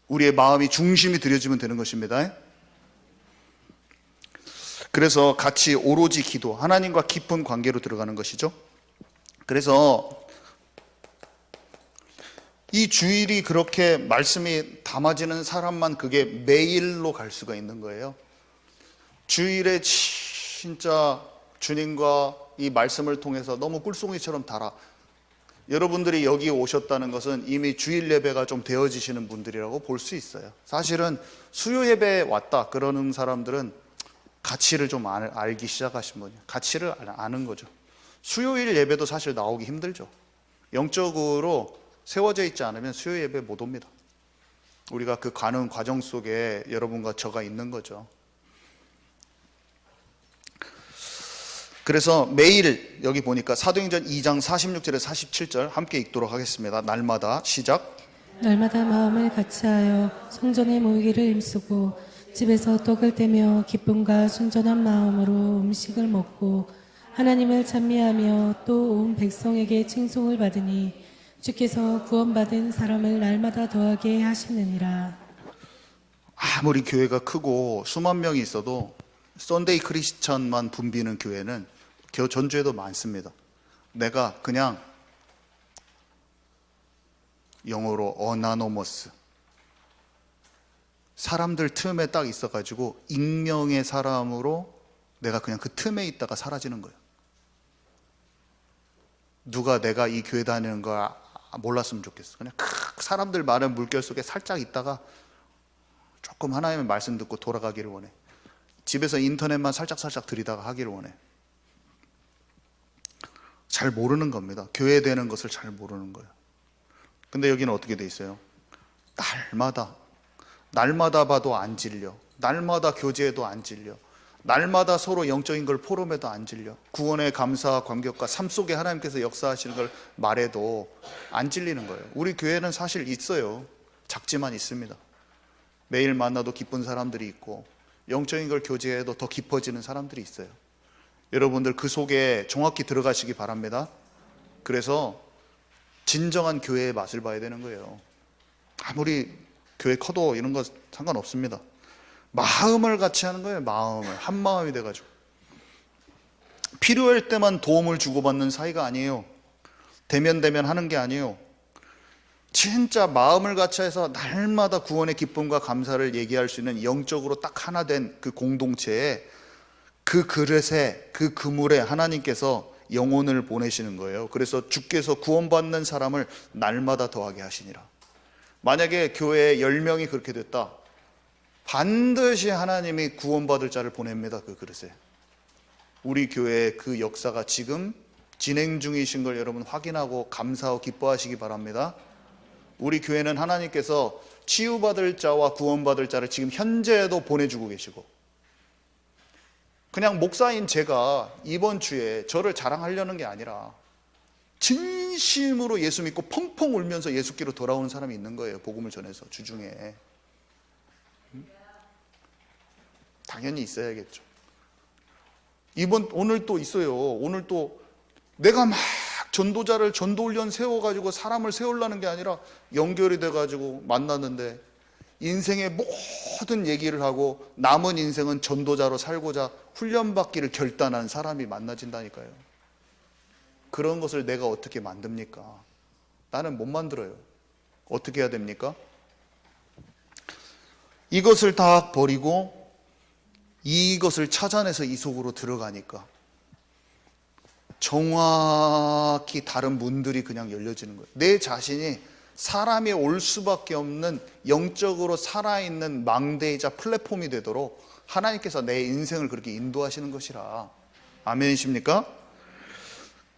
우리의 마음이 중심이 들여지면 되는 것입니다. 그래서 같이 오로지 기도, 하나님과 깊은 관계로 들어가는 것이죠. 그래서 이 주일이 그렇게 말씀이 담아지는 사람만 그게 매일로 갈 수가 있는 거예요. 주일에 진짜 주님과 이 말씀을 통해서 너무 꿀송이처럼 달아. 여러분들이 여기 오셨다는 것은 이미 주일 예배가 좀 되어지시는 분들이라고 볼 수 있어요. 사실은 수요 예배에 왔다 그러는 사람들은 가치를 좀 알기 시작하신 분이에요. 가치를 아는 거죠. 수요일 예배도 사실 나오기 힘들죠. 영적으로 세워져 있지 않으면 수요 예배 못 옵니다. 우리가 그 가는 과정 속에 여러분과 저가 있는 거죠. 그래서 매일 여기 보니까 사도행전 2장 46절에 47절 함께 읽도록 하겠습니다. 날마다 시작. 날마다 마음을 같이하여 성전에 모이기를 힘쓰고 집에서 떡을 떼며 기쁨과 순전한 마음으로 음식을 먹고 하나님을 찬미하며 또 온 백성에게 칭송을 받으니 주께서 구원받은 사람을 날마다 더하게 하시느니라. 아무리 교회가 크고 수만 명이 있어도 썬데이 크리스천만 붐비는 교회는 전주에도 많습니다. 내가 그냥 영어로 어나노머스 사람들 틈에 딱 있어가지고 익명의 사람으로 내가 그냥 그 틈에 있다가 사라지는 거예요. 누가 내가 이 교회 다니는 거 몰랐으면 좋겠어. 그냥 사람들 많은 물결 속에 살짝 있다가 조금 하나님의 말씀 듣고 돌아가기를 원해. 집에서 인터넷만 살짝 들이다가 하기를 원해. 잘 모르는 겁니다. 교회 되는 것을 잘 모르는 거예요. 근데 여기는 어떻게 돼 있어요? 날마다 봐도 안 질려. 날마다 교제해도 안 질려. 날마다 서로 영적인 걸 포럼해도 안 질려. 구원의 감사와 감격과 삶 속에 하나님께서 역사하시는 걸 말해도 안 질리는 거예요. 우리 교회는 사실 있어요. 작지만 있습니다. 매일 만나도 기쁜 사람들이 있고 영적인 걸 교제해도 더 깊어지는 사람들이 있어요. 여러분들 그 속에 정확히 들어가시기 바랍니다. 그래서 진정한 교회의 맛을 봐야 되는 거예요. 아무리 교회 커도 이런 거 상관없습니다. 마음을 같이 하는 거예요. 마음을 한 마음이 돼가지고 필요할 때만 도움을 주고받는 사이가 아니에요. 대면 하는 게 아니에요. 진짜 마음을 같이 해서 날마다 구원의 기쁨과 감사를 얘기할 수 있는 영적으로 딱 하나 된 그 공동체에, 그 그릇에, 그 그물에 하나님께서 영혼을 보내시는 거예요. 그래서 주께서 구원받는 사람을 날마다 더하게 하시니라. 만약에 교회에 10명이 그렇게 됐다, 반드시 하나님이 구원받을 자를 보냅니다. 그 그릇에. 우리 교회의 그 역사가 지금 진행 중이신 걸 여러분 확인하고 감사하고 기뻐하시기 바랍니다. 우리 교회는 하나님께서 치유받을 자와 구원받을 자를 지금 현재에도 보내주고 계시고, 그냥 목사인 제가 이번 주에 저를 자랑하려는 게 아니라 진심으로 예수 믿고 펑펑 울면서 예수께로 돌아오는 사람이 있는 거예요. 복음을 전해서 주중에. 당연히 있어야겠죠. 오늘 또 있어요. 오늘 또 내가 막 전도자를 전도훈련 세워가지고 사람을 세우려는 게 아니라 연결이 돼가지고 만났는데 인생의 모든 얘기를 하고 남은 인생은 전도자로 살고자 훈련받기를 결단한 사람이 만나진다니까요. 그런 것을 내가 어떻게 만듭니까? 나는 못 만들어요. 어떻게 해야 됩니까? 이것을 다 버리고 이것을 찾아내서 이 속으로 들어가니까 정확히 다른 문들이 그냥 열려지는 거예요. 내 자신이 사람이 올 수밖에 없는 영적으로 살아있는 망대이자 플랫폼이 되도록 하나님께서 내 인생을 그렇게 인도하시는 것이라. 아멘이십니까?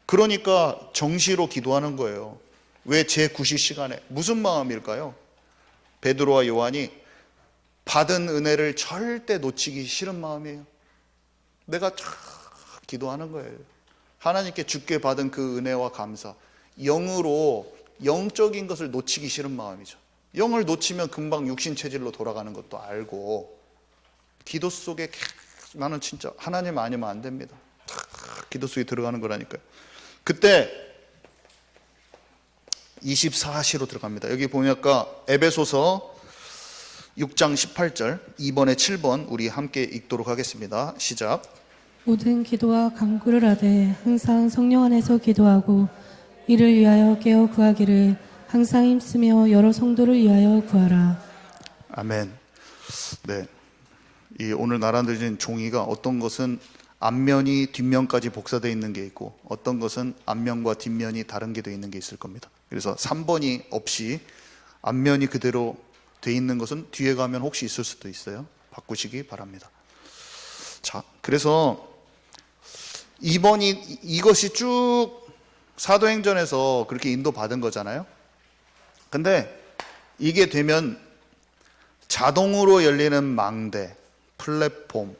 그러니까 정시로 기도하는 거예요. 왜 제9시 시간에? 무슨 마음일까요? 베드로와 요한이 받은 은혜를 절대 놓치기 싫은 마음이에요. 내가 쫙 기도하는 거예요. 하나님께 주께 받은 그 은혜와 감사, 영으로 영적인 것을 놓치기 싫은 마음이죠. 영을 놓치면 금방 육신 체질로 돌아가는 것도 알고, 기도 속에 나는 진짜 하나님 아니면 안 됩니다. 기도 속에 들어가는 거라니까요. 그때 24시로 들어갑니다. 여기 보니까 에베소서 6장 18절 2번에 7번 우리 함께 읽도록 하겠습니다. 시작. 모든 기도와 간구를 하되 항상 성령 안에서 기도하고 이를 위하여 깨어 구하기를 항상 힘쓰며 여러 성도를 위하여 구하라. 아멘. 네, 이 오늘 나눠드린 종이가 어떤 것은 앞면이 뒷면까지 복사되어 있는 게 있고 어떤 것은 앞면과 뒷면이 다른 게 되어 있는 게 있을 겁니다. 그래서 3번이 없이 앞면이 그대로 되어 있는 것은 뒤에 가면 혹시 있을 수도 있어요. 바꾸시기 바랍니다. 자, 그래서 2번이 이것이 쭉 사도행전에서 그렇게 인도받은 거잖아요. 근데 이게 되면 자동으로 열리는 망대, 플랫폼,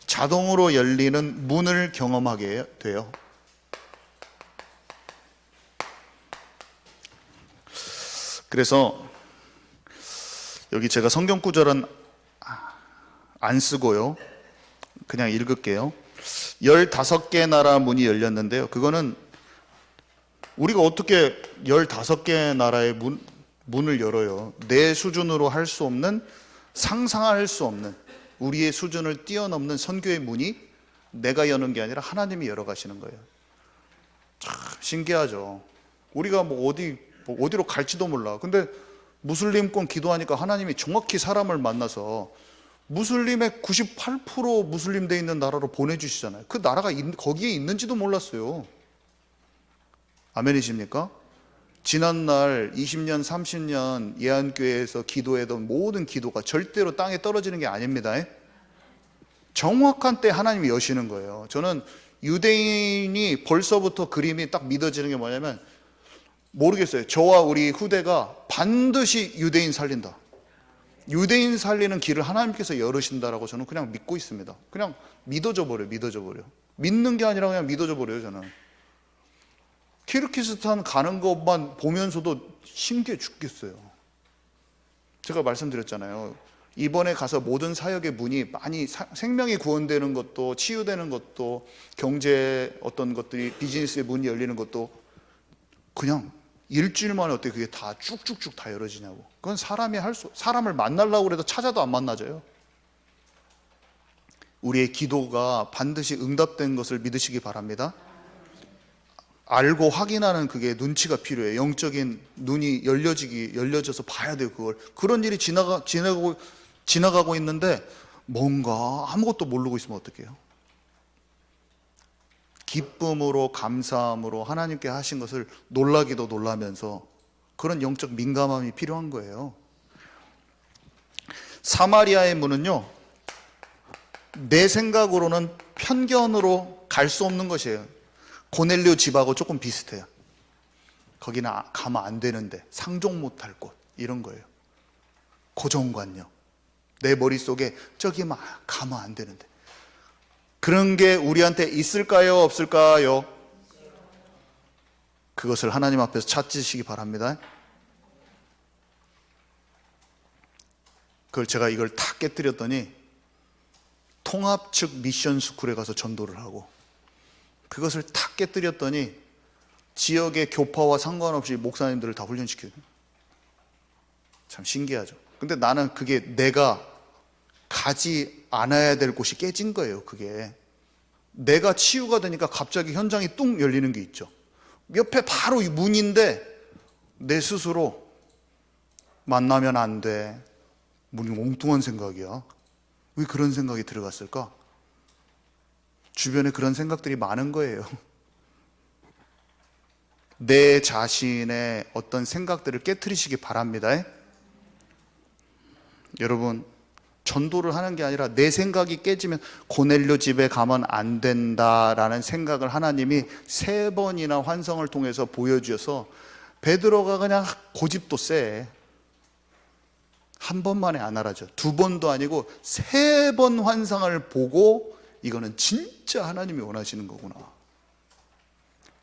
자동으로 열리는 문을 경험하게 돼요. 그래서 여기 제가 성경 구절은 안 쓰고요. 그냥 읽을게요. 15개 나라 문이 열렸는데요. 그거는 우리가 어떻게 15개 나라의 문을 열어요. 내 수준으로 할 수 없는, 상상할 수 없는, 우리의 수준을 뛰어넘는 선교의 문이 내가 여는 게 아니라 하나님이 열어가시는 거예요. 참 신기하죠. 우리가 어디로 갈지도 몰라. 근데 무슬림권 기도하니까 하나님이 정확히 사람을 만나서 무슬림의 98% 무슬림 돼 있는 나라로 보내주시잖아요. 그 나라가 거기에 있는지도 몰랐어요. 아멘이십니까? 지난날 20년, 30년 예안교회에서 기도했던 모든 기도가 절대로 땅에 떨어지는 게 아닙니다. 정확한 때 하나님이 여시는 거예요. 저는 유대인이 벌써부터 그림이 딱 믿어지는 게 뭐냐면, 모르겠어요. 저와 우리 후대가 반드시 유대인 살린다, 유대인 살리는 길을 하나님께서 열으신다라고 저는 그냥 믿고 있습니다. 그냥 믿어져 버려요. 믿는 게 아니라 그냥 믿어져 버려요. 저는 키르기스탄 가는 것만 보면서도 신기해 죽겠어요. 제가 말씀드렸잖아요. 이번에 가서 모든 사역의 문이 많이 생명이 구원되는 것도, 치유되는 것도, 경제 어떤 것들이, 비즈니스의 문이 열리는 것도 그냥 일주일 만에 어떻게 그게 다 쭉쭉쭉 다 열어지냐고. 그건 사람을 만나려고 해도 찾아도 안 만나져요. 우리의 기도가 반드시 응답된 것을 믿으시기 바랍니다. 알고 확인하는 그게 눈치가 필요해요. 영적인 눈이 열려져서 봐야 돼요. 그런 일이 지나가고 있는데 뭔가 아무것도 모르고 있으면 어떡해요? 기쁨으로, 감사함으로 하나님께 하신 것을 놀라기도 놀라면서 그런 영적 민감함이 필요한 거예요. 사마리아의 문은요, 내 생각으로는 편견으로 갈 수 없는 것이에요. 고넬료 집하고 조금 비슷해요. 거기는 가면 안 되는데, 상종 못할 곳, 이런 거예요. 고정관념. 내 머릿속에 저기 막 가면 안 되는데. 그런 게 우리한테 있을까요? 없을까요? 그것을 하나님 앞에서 찾으시기 바랍니다. 그걸 제가 이걸 다 깨뜨렸더니 통합 측 미션 스쿨에 가서 전도를 하고, 그것을 다 깨뜨렸더니 지역의 교파와 상관없이 목사님들을 다 훈련시켜요. 참 신기하죠. 근데 나는 그게 내가 가지 않아야 될 곳이 깨진 거예요. 그게 내가 치유가 되니까 갑자기 현장이 뚝 열리는 게 있죠. 옆에 바로 문인데 내 스스로 만나면 안 돼. 무슨 엉뚱한 생각이야. 왜 그런 생각이 들어갔을까? 주변에 그런 생각들이 많은 거예요. 내 자신의 어떤 생각들을 깨트리시기 바랍니다. 여러분, 전도를 하는 게 아니라 내 생각이 깨지면 고넬료 집에 가면 안 된다라는 생각을 하나님이 3번이나 환성을 통해서 보여주셔서, 베드로가 그냥 고집도 세. 한 번만에 안 알아죠. 2번도 아니고 3번 환상을 보고 이거는 진짜 하나님이 원하시는 거구나.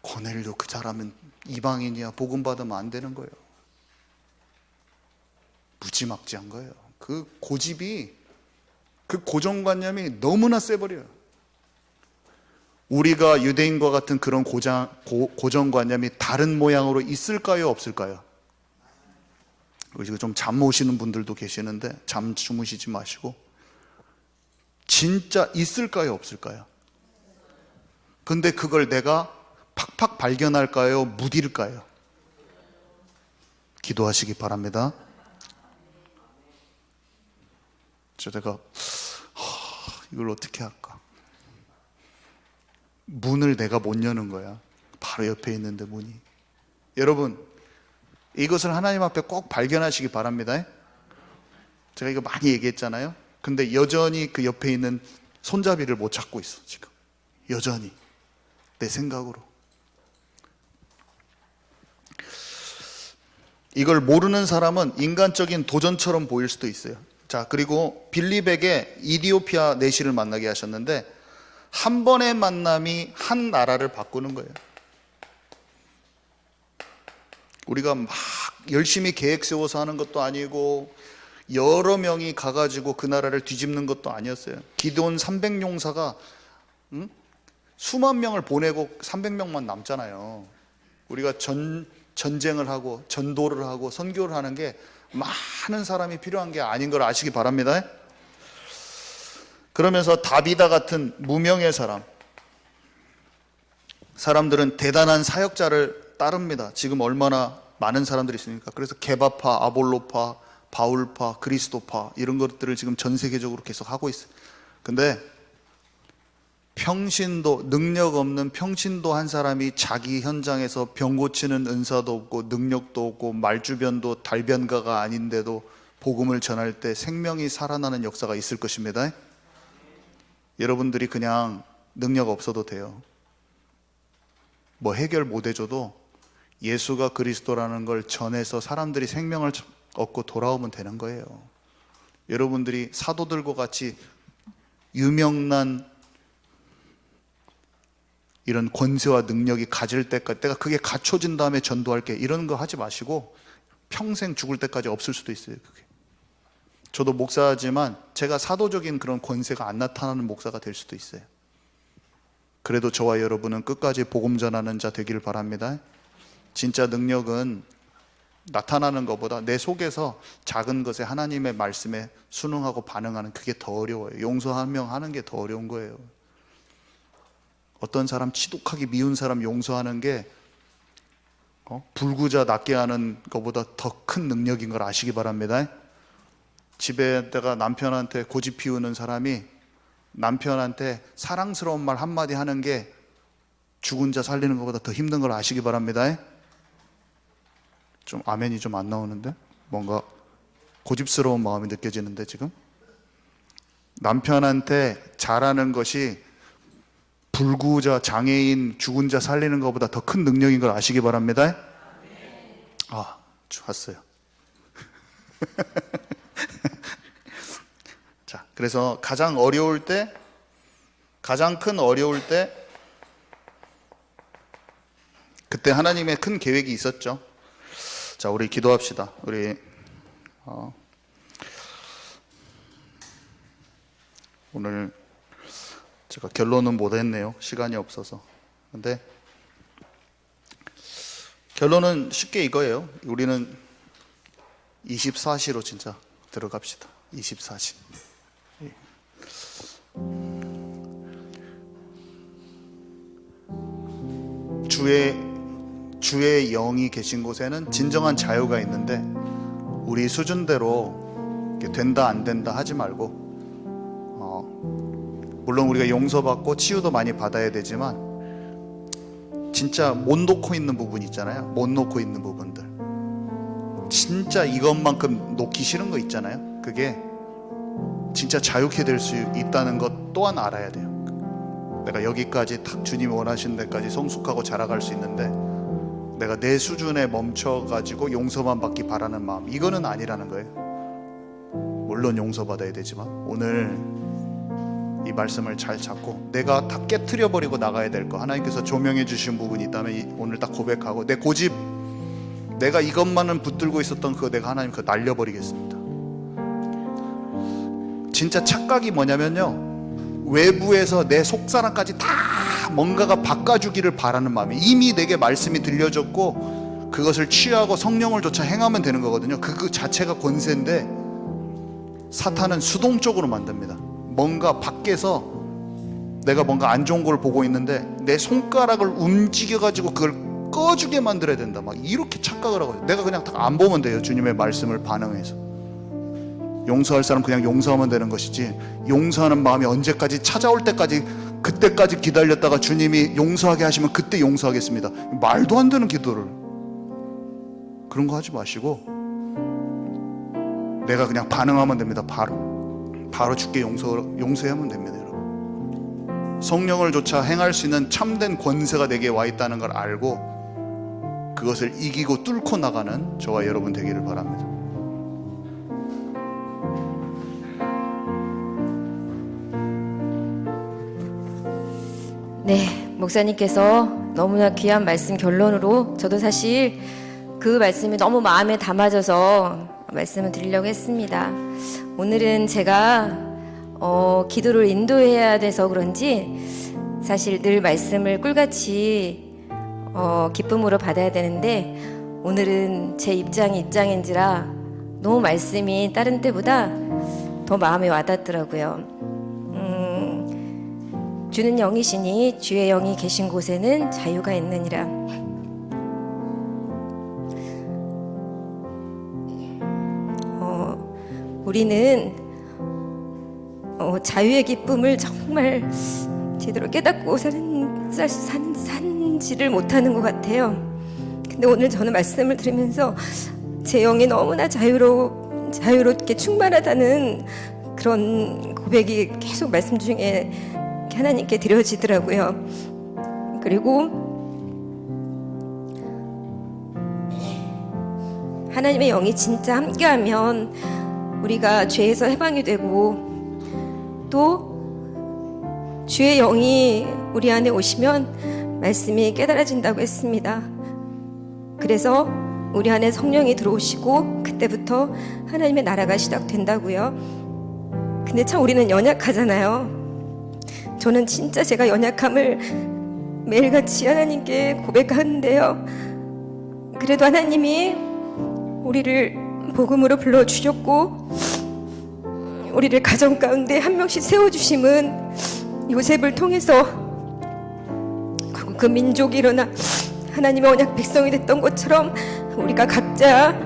고넬료 그 사람은 이방인이야, 복음 받으면 안 되는 거예요. 무지막지한 거예요. 그 고집이, 그 고정관념이 너무나 세버려요. 우리가 유대인과 같은 그런 고정관념이 다른 모양으로 있을까요? 없을까요? 지금 좀 잠 오시는 분들도 계시는데 잠 주무시지 마시고, 진짜 있을까요? 없을까요? 근데 그걸 내가 팍팍 발견할까요? 무딜까요? 기도하시기 바랍니다. 제가 이걸 어떻게 할까? 문을 내가 못 여는 거야. 바로 옆에 있는데 문이. 여러분, 이것을 하나님 앞에 꼭 발견하시기 바랍니다. 제가 이거 많이 얘기했잖아요. 근데 여전히 그 옆에 있는 손잡이를 못 찾고 있어. 지금 여전히 내 생각으로. 이걸 모르는 사람은 인간적인 도전처럼 보일 수도 있어요. 자, 그리고 빌립에게 이디오피아 내시를 만나게 하셨는데, 한 번의 만남이 한 나라를 바꾸는 거예요. 우리가 막 열심히 계획 세워서 하는 것도 아니고, 여러 명이 가가지고 그 나라를 뒤집는 것도 아니었어요. 기드온 300용사가 수만 명을 보내고 300명만 남잖아요. 우리가 전쟁을 하고 전도를 하고 선교를 하는 게 많은 사람이 필요한 게 아닌 걸 아시기 바랍니다. 그러면서 다비다 같은 무명의 사람들은 대단한 사역자를 따릅니다. 지금 얼마나 많은 사람들이 있으니까. 그래서 게바파, 아볼로파, 바울파, 그리스도파 이런 것들을 지금 전 세계적으로 계속 하고 있어요. 근데 평신도, 능력 없는 평신도 한 사람이 자기 현장에서 병 고치는 은사도 없고 능력도 없고 말주변도 달변가가 아닌데도 복음을 전할 때 생명이 살아나는 역사가 있을 것입니다. 여러분들이 그냥 능력 없어도 돼요. 뭐 해결 못 해줘도 예수가 그리스도라는 걸 전해서 사람들이 생명을 얻고 돌아오면 되는 거예요. 여러분들이 사도들과 같이 유명난 이런 권세와 능력이 가질 때까지 내가 그게 갖춰진 다음에 전도할게 이런 거 하지 마시고 평생 죽을 때까지 없을 수도 있어요. 그게. 저도 목사지만 제가 사도적인 그런 권세가 안 나타나는 목사가 될 수도 있어요. 그래도 저와 여러분은 끝까지 복음 전하는 자 되기를 바랍니다. 진짜 능력은 나타나는 것보다 내 속에서 작은 것에 하나님의 말씀에 순응하고 반응하는 그게 더 어려워요. 용서 한 명 하는 게 더 어려운 거예요. 어떤 사람 치독하게 미운 사람 용서하는 게 불구자 낫게 하는 것보다 더 큰 능력인 걸 아시기 바랍니다. 집에다가 남편한테 고집 피우는 사람이 남편한테 사랑스러운 말 한마디 하는 게 죽은 자 살리는 것보다 더 힘든 걸 아시기 바랍니다. 좀 아멘이 좀 안 나오는데 뭔가 고집스러운 마음이 느껴지는데 지금 남편한테 잘하는 것이 불구자, 장애인, 죽은 자 살리는 것보다 더 큰 능력인 걸 아시기 바랍니다. 아, 좋았어요. 자, 그래서 가장 어려울 때, 가장 큰 어려울 때, 그때 하나님의 큰 계획이 있었죠. 자, 우리 기도합시다. 우리 오늘 제가 결론은 못 했네요. 시간이 없어서. 근데 결론은 쉽게 이거예요. 우리는 24시로 진짜 들어갑시다. 24시. 주의 영이 계신 곳에는 진정한 자유가 있는데 우리 수준대로 된다 안 된다 하지 말고 물론 우리가 용서받고 치유도 많이 받아야 되지만 진짜 못 놓고 있는 부분 있잖아요. 못 놓고 있는 부분들 진짜 이것만큼 놓기 싫은 거 있잖아요. 그게 진짜 자유케 될 수 있다는 것 또한 알아야 돼요. 내가 여기까지 딱 주님이 원하시는 데까지 성숙하고 자라갈 수 있는데 내가 내 수준에 멈춰가지고 용서만 받기 바라는 마음 이거는 아니라는 거예요. 물론 용서받아야 되지만 오늘 이 말씀을 잘 잡고 내가 다 깨트려버리고 나가야 될 거 하나님께서 조명해 주신 부분이 있다면 오늘 딱 고백하고 내 고집 내가 이것만은 붙들고 있었던 그거 내가 하나님 그거 날려버리겠습니다. 진짜 착각이 뭐냐면요 외부에서 내 속사람까지 다 뭔가가 바꿔주기를 바라는 마음이 이미 내게 말씀이 들려졌고 그것을 취하고 성령을 조차 행하면 되는 거거든요. 그 자체가 권세인데 사탄은 수동적으로 만듭니다. 뭔가 밖에서 내가 뭔가 안 좋은 걸 보고 있는데 내 손가락을 움직여가지고 그걸 꺼주게 만들어야 된다 막 이렇게 착각을 하거든요. 내가 그냥 안 보면 돼요. 주님의 말씀을 반응해서 용서할 사람 그냥 용서하면 되는 것이지 용서하는 마음이 언제까지 찾아올 때까지 그때까지 기다렸다가 주님이 용서하게 하시면 그때 용서하겠습니다. 말도 안 되는 기도를 그런 거 하지 마시고 내가 그냥 반응하면 됩니다. 바로 주께 용서하면 됩니다. 여러분 성령을 조차 행할 수 있는 참된 권세가 내게 와 있다는 걸 알고 그것을 이기고 뚫고 나가는 저와 여러분 되기를 바랍니다. 네, 목사님께서 너무나 귀한 말씀 결론으로 저도 사실 그 말씀이 너무 마음에 담아져서 말씀을 드리려고 했습니다. 오늘은 제가 기도를 인도해야 돼서 그런지 사실 늘 말씀을 꿀같이 기쁨으로 받아야 되는데 오늘은 제 입장인지라 너무 말씀이 다른 때보다 더 마음에 와닿더라고요. 주는 영이시니 주의 영이 계신 곳에는 자유가 있느니라. 우리는 자유의 기쁨을 정말 제대로 깨닫고 산지를 못하는 것 같아요. 근데 오늘 저는 말씀을 들으면서 제 영이 너무나 자유롭게 충만하다는 그런 고백이 계속 말씀 중에 하나님께 드려지더라고요. 그리고 하나님의 영이 진짜 함께하면 우리가 죄에서 해방이 되고, 또 주의 영이 우리 안에 오시면 말씀이 깨달아진다고 했습니다. 그래서 우리 안에 성령이 들어오시고 그때부터 하나님의 나라가 시작된다고요. 근데 참 우리는 연약하잖아요. 저는 진짜 제가 연약함을 매일같이 하나님께 고백하는데요. 그래도 하나님이 우리를 복음으로 불러주셨고 우리를 가정 가운데 한 명씩 세워주심은 요셉을 통해서 그 민족이 일어나 하나님의 언약 백성이 됐던 것처럼 우리가 각자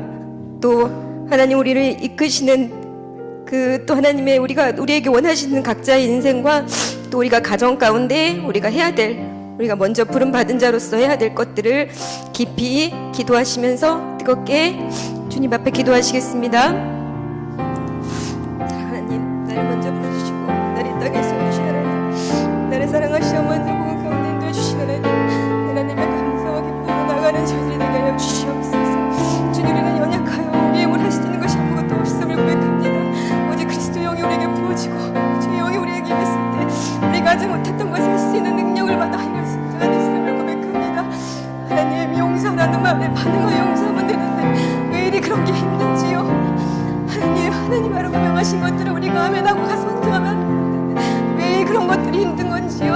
또 하나님 우리를 이끄시는 그 또 하나님의 우리에게 원하시는 각자의 인생과 또 우리가 가정 가운데 우리가 해야 될, 우리가 먼저 부름 받은 자로서 해야 될 것들을 깊이 기도하시면서 뜨겁게 주님 앞에 기도하시겠습니다. 하나님, 나를 먼저 부르시고 나를 이 땅에 세워주신 하나님, 나를 사랑하시어 먼저 복음 가운데 인도해 주신 하나님, 하나님의 감사와 기쁨으로 나가는 저희들이 되게 하여 주시옵소서. 주님, 우리는 연약하여 우리의 힘을 할 수 있는 것이 아무것도 없음을 고백합니다. 오직 그리스도의 영이 우리에게 부어지고 주의 영이 우리에게 임했을 때 우리가 하지 못했던 것을 할 수 있는 능력을 받아 하여 승자가 됐음을 고백합니다. 하나님, 용서라는 말에 반응하여 용서하면 되는데 왜 이리 그런 게 힘든지요. 하나님 하라고 명하신 것들을 우리가 아멘하고 가서 헌정하면 되는데 왜 그런 것들이 힘든 건지요.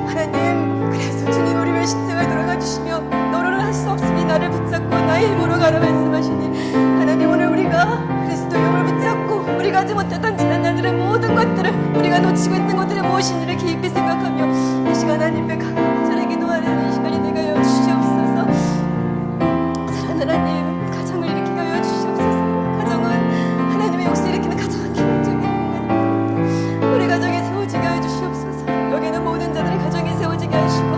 하나님, 그래서 주님 우리 왜 십자가에 돌아가 주시며 너로는 할 수 없으니 나를 붙잡고 나의 힘으로 가라 말씀하시니, 하나님 오늘 우리가 그리스도의 영을 붙잡고 우리가 하지 못했던 지난 날들의 모든 것들을, 우리가 놓치고 있는 것들이 무엇인지를 깊이 생각하며 이 시간 하나님께 간절히 기도하는 이 시간이 되게 하여 주시옵소서. 사랑하는 하나님, 가정을 일으키게 하여 주시옵소서. 가정은 하나님의 역사 일으키는 가장 기본적인 공간입니다. 우리 가정에 세워지게 하여 주시옵소서. 여기는 모든 자들이 가정에 세워지게 하시고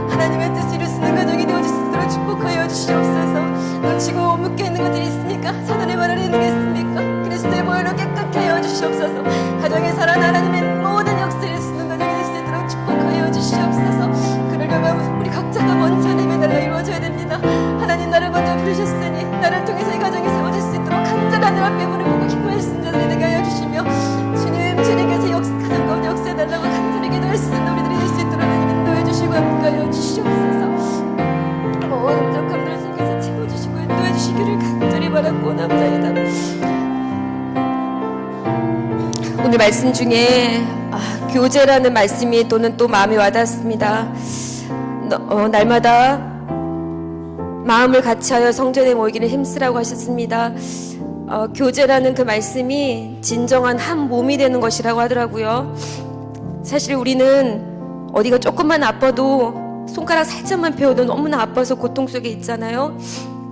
하나님의 뜻을 이룰 수 있는 가정이 되어질 수 있도록 축복하여 주시옵소서. 놓치고 묶여 있는 것들이 있습니까? 사단의 말을 있는 게 있습니까? 그리스도의 보혈로 깨끗게 하여 주시옵소서. 가정에 살아나 하나님의 모든 역사를 쓰는 가정이 될 수 있도록 축복하여 주시옵소서. 그를 경험 우리 각자가 먼저 하나님의 나라가 이루어져야 됩니다. 하나님, 나를 먼저 부르셨으니 나를 통해서 이 가정이 세워질 수 있도록 간절한 하늘 앞에 무릎 꿇고 기도할 수 있는 자들이 되게 하여 주시며, 주님께서 가정 가운데 역사해달라고 간절히 기도할 수 있는 우리들이 될 수 있도록 하나님 인도해 주시고 함께하여 주시옵소서. 모든 부족함들을 주님께서 채워주시고 인도해 주시기를 간절히 바라고 원합니다. 오늘 말씀 중에 교제라는 말씀이 또 마음에 와닿습니다. 날마다 마음을 같이하여 성전에 모이기를 힘쓰라고 하셨습니다. 교제라는 그 말씀이 진정한 한 몸이 되는 것이라고 하더라고요. 사실 우리는 어디가 조금만 아파도 손가락 살짝만 베어도 너무나 아파서 고통 속에 있잖아요.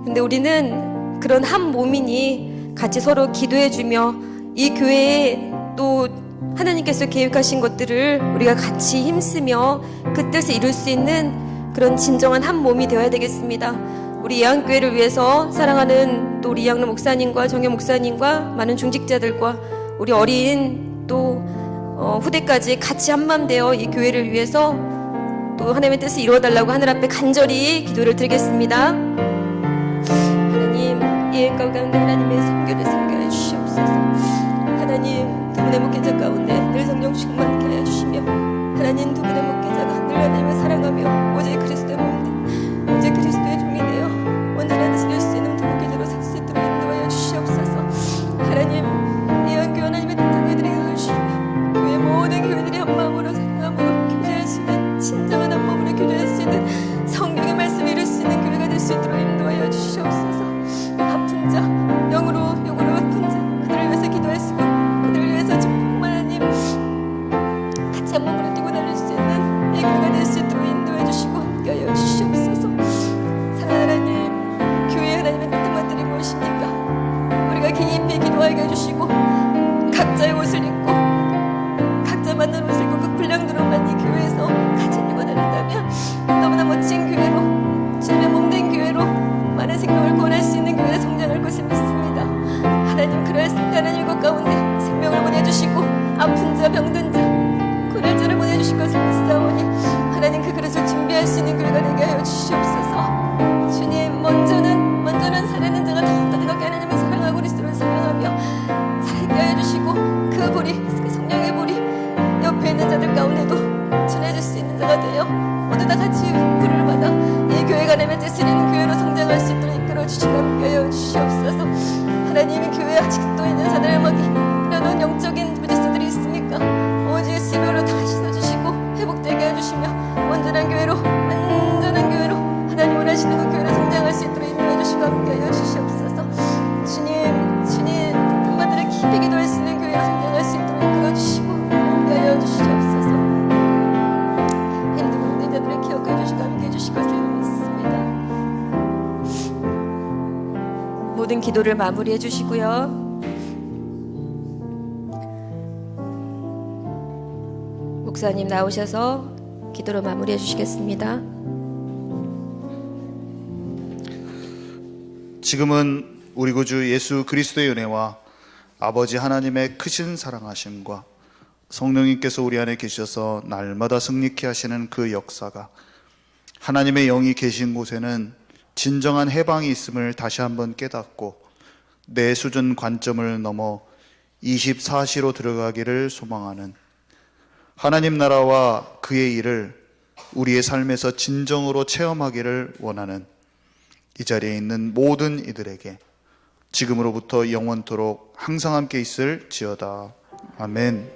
근데 우리는 그런 한 몸이니 같이 서로 기도해주며 이 교회에 또 하나님께서 계획하신 것들을 우리가 같이 힘쓰며 그 뜻을 이룰 수 있는 그런 진정한 한 몸이 되어야 되겠습니다. 우리 예안교회를 위해서 사랑하는 또 우리 이양로 목사님과 정혜 목사님과 많은 중직자들과 우리 어린 또 후대까지 같이 한마음 되어 이 교회를 위해서 또 하나님의 뜻을 이루어달라고 하늘 앞에 간절히 기도를 드리겠습니다. 하나님, 이 가운데 하나님의 성교를 섬겨해 주시옵소서. 하나님, 두 분의 목회자 가운데 늘 성령 충만케 하여 주시며, 하나님 두 분의 목회자가 늘 하나님을 사랑하며 오직 그리스도의 몸, 오직 그리스도의 종이 되어 온전한 뜻을 이룰 수 있는 두 목회자로 살 수 있도록 인도하여 주시옵소서. 하나님, 예안교회 하나님의 뜻을 해드리게 주시며 교회 모든 교회들이 한 마음으로 사랑함으로 교제할 수 있는, 진정한 한 마음으로 교제할 수 있는 성령의 말씀을 이룰 수 있는 교회가 될 수 있도록 인도하여 주시옵소서. 아픈 자, 영으로 아픈 자, 그들을 위해서 기도했으며 그들을 위해서 정말 하나님 맞는 옷을 입고 그 분량대로만 이 교회에서 가지고 다닌다면 너무나 멋진 교회로, 주님의 몸된 교회로 많은 생명을 구원할 수 있는 교회로 성장할 것을 믿습니다. 하나님, 그럴 때 하나님 것 가운데 생명을 보내주시고 아픈 자, 병든 자, 고날 자를 보내주실 것을 믿사오니 하나님, 그 그릇을 준비할 수 있는 교회가 되게 하여 주시옵소서. 주님, 먼저는 살아있는 자가 더욱더 뜨겁게 하나님을 사랑하고 그리스도를 사랑하며 살게 하여 주시고, 그 불이, 그 성령의 불이 옆에 있는 자들 가운데도 전해질 수 있는 자가 되어 모두 다 같이 불을 받아 이 교회가 내면 뜻을 있는 교회로 성장할 수 있도록 이끌어 주시고 함께 하여 주시옵소서. 하나님이 교회에 아직도 있는 사람에게 이런 영적인 부지수들이 있습니까? 오직 예수님으로 다 씻어주시고 회복되게 해주시며 온전한 교회로 하나님 원하시는 그 교회로 성장할 수 있도록 인도해 주시고 함께 하여 주시옵소서. 주님 엄마들을 깊이 기도할 수 있는 교회로 성장할 수 있도록 이끌어 주시고 함께 하여 주시옵소서. 힘든 자들을 기억해 주시고 함께 해 주실 것을 믿습니다. 모든 기도를 마무리해 주시고요. 목사님 나오셔서 기도로 마무리해 주시겠습니다. 지금은 우리 구주 예수 그리스도의 은혜와 아버지 하나님의 크신 사랑하심과 성령님께서 우리 안에 계셔서 날마다 승리케 하시는 그 역사가, 하나님의 영이 계신 곳에는 진정한 해방이 있음을 다시 한번 깨닫고 내 수준 관점을 넘어 24시로 들어가기를 소망하는, 하나님 나라와 그의 일을 우리의 삶에서 진정으로 체험하기를 원하는 이 자리에 있는 모든 이들에게 지금으로부터 영원토록 항상 함께 있을지어다. 아멘.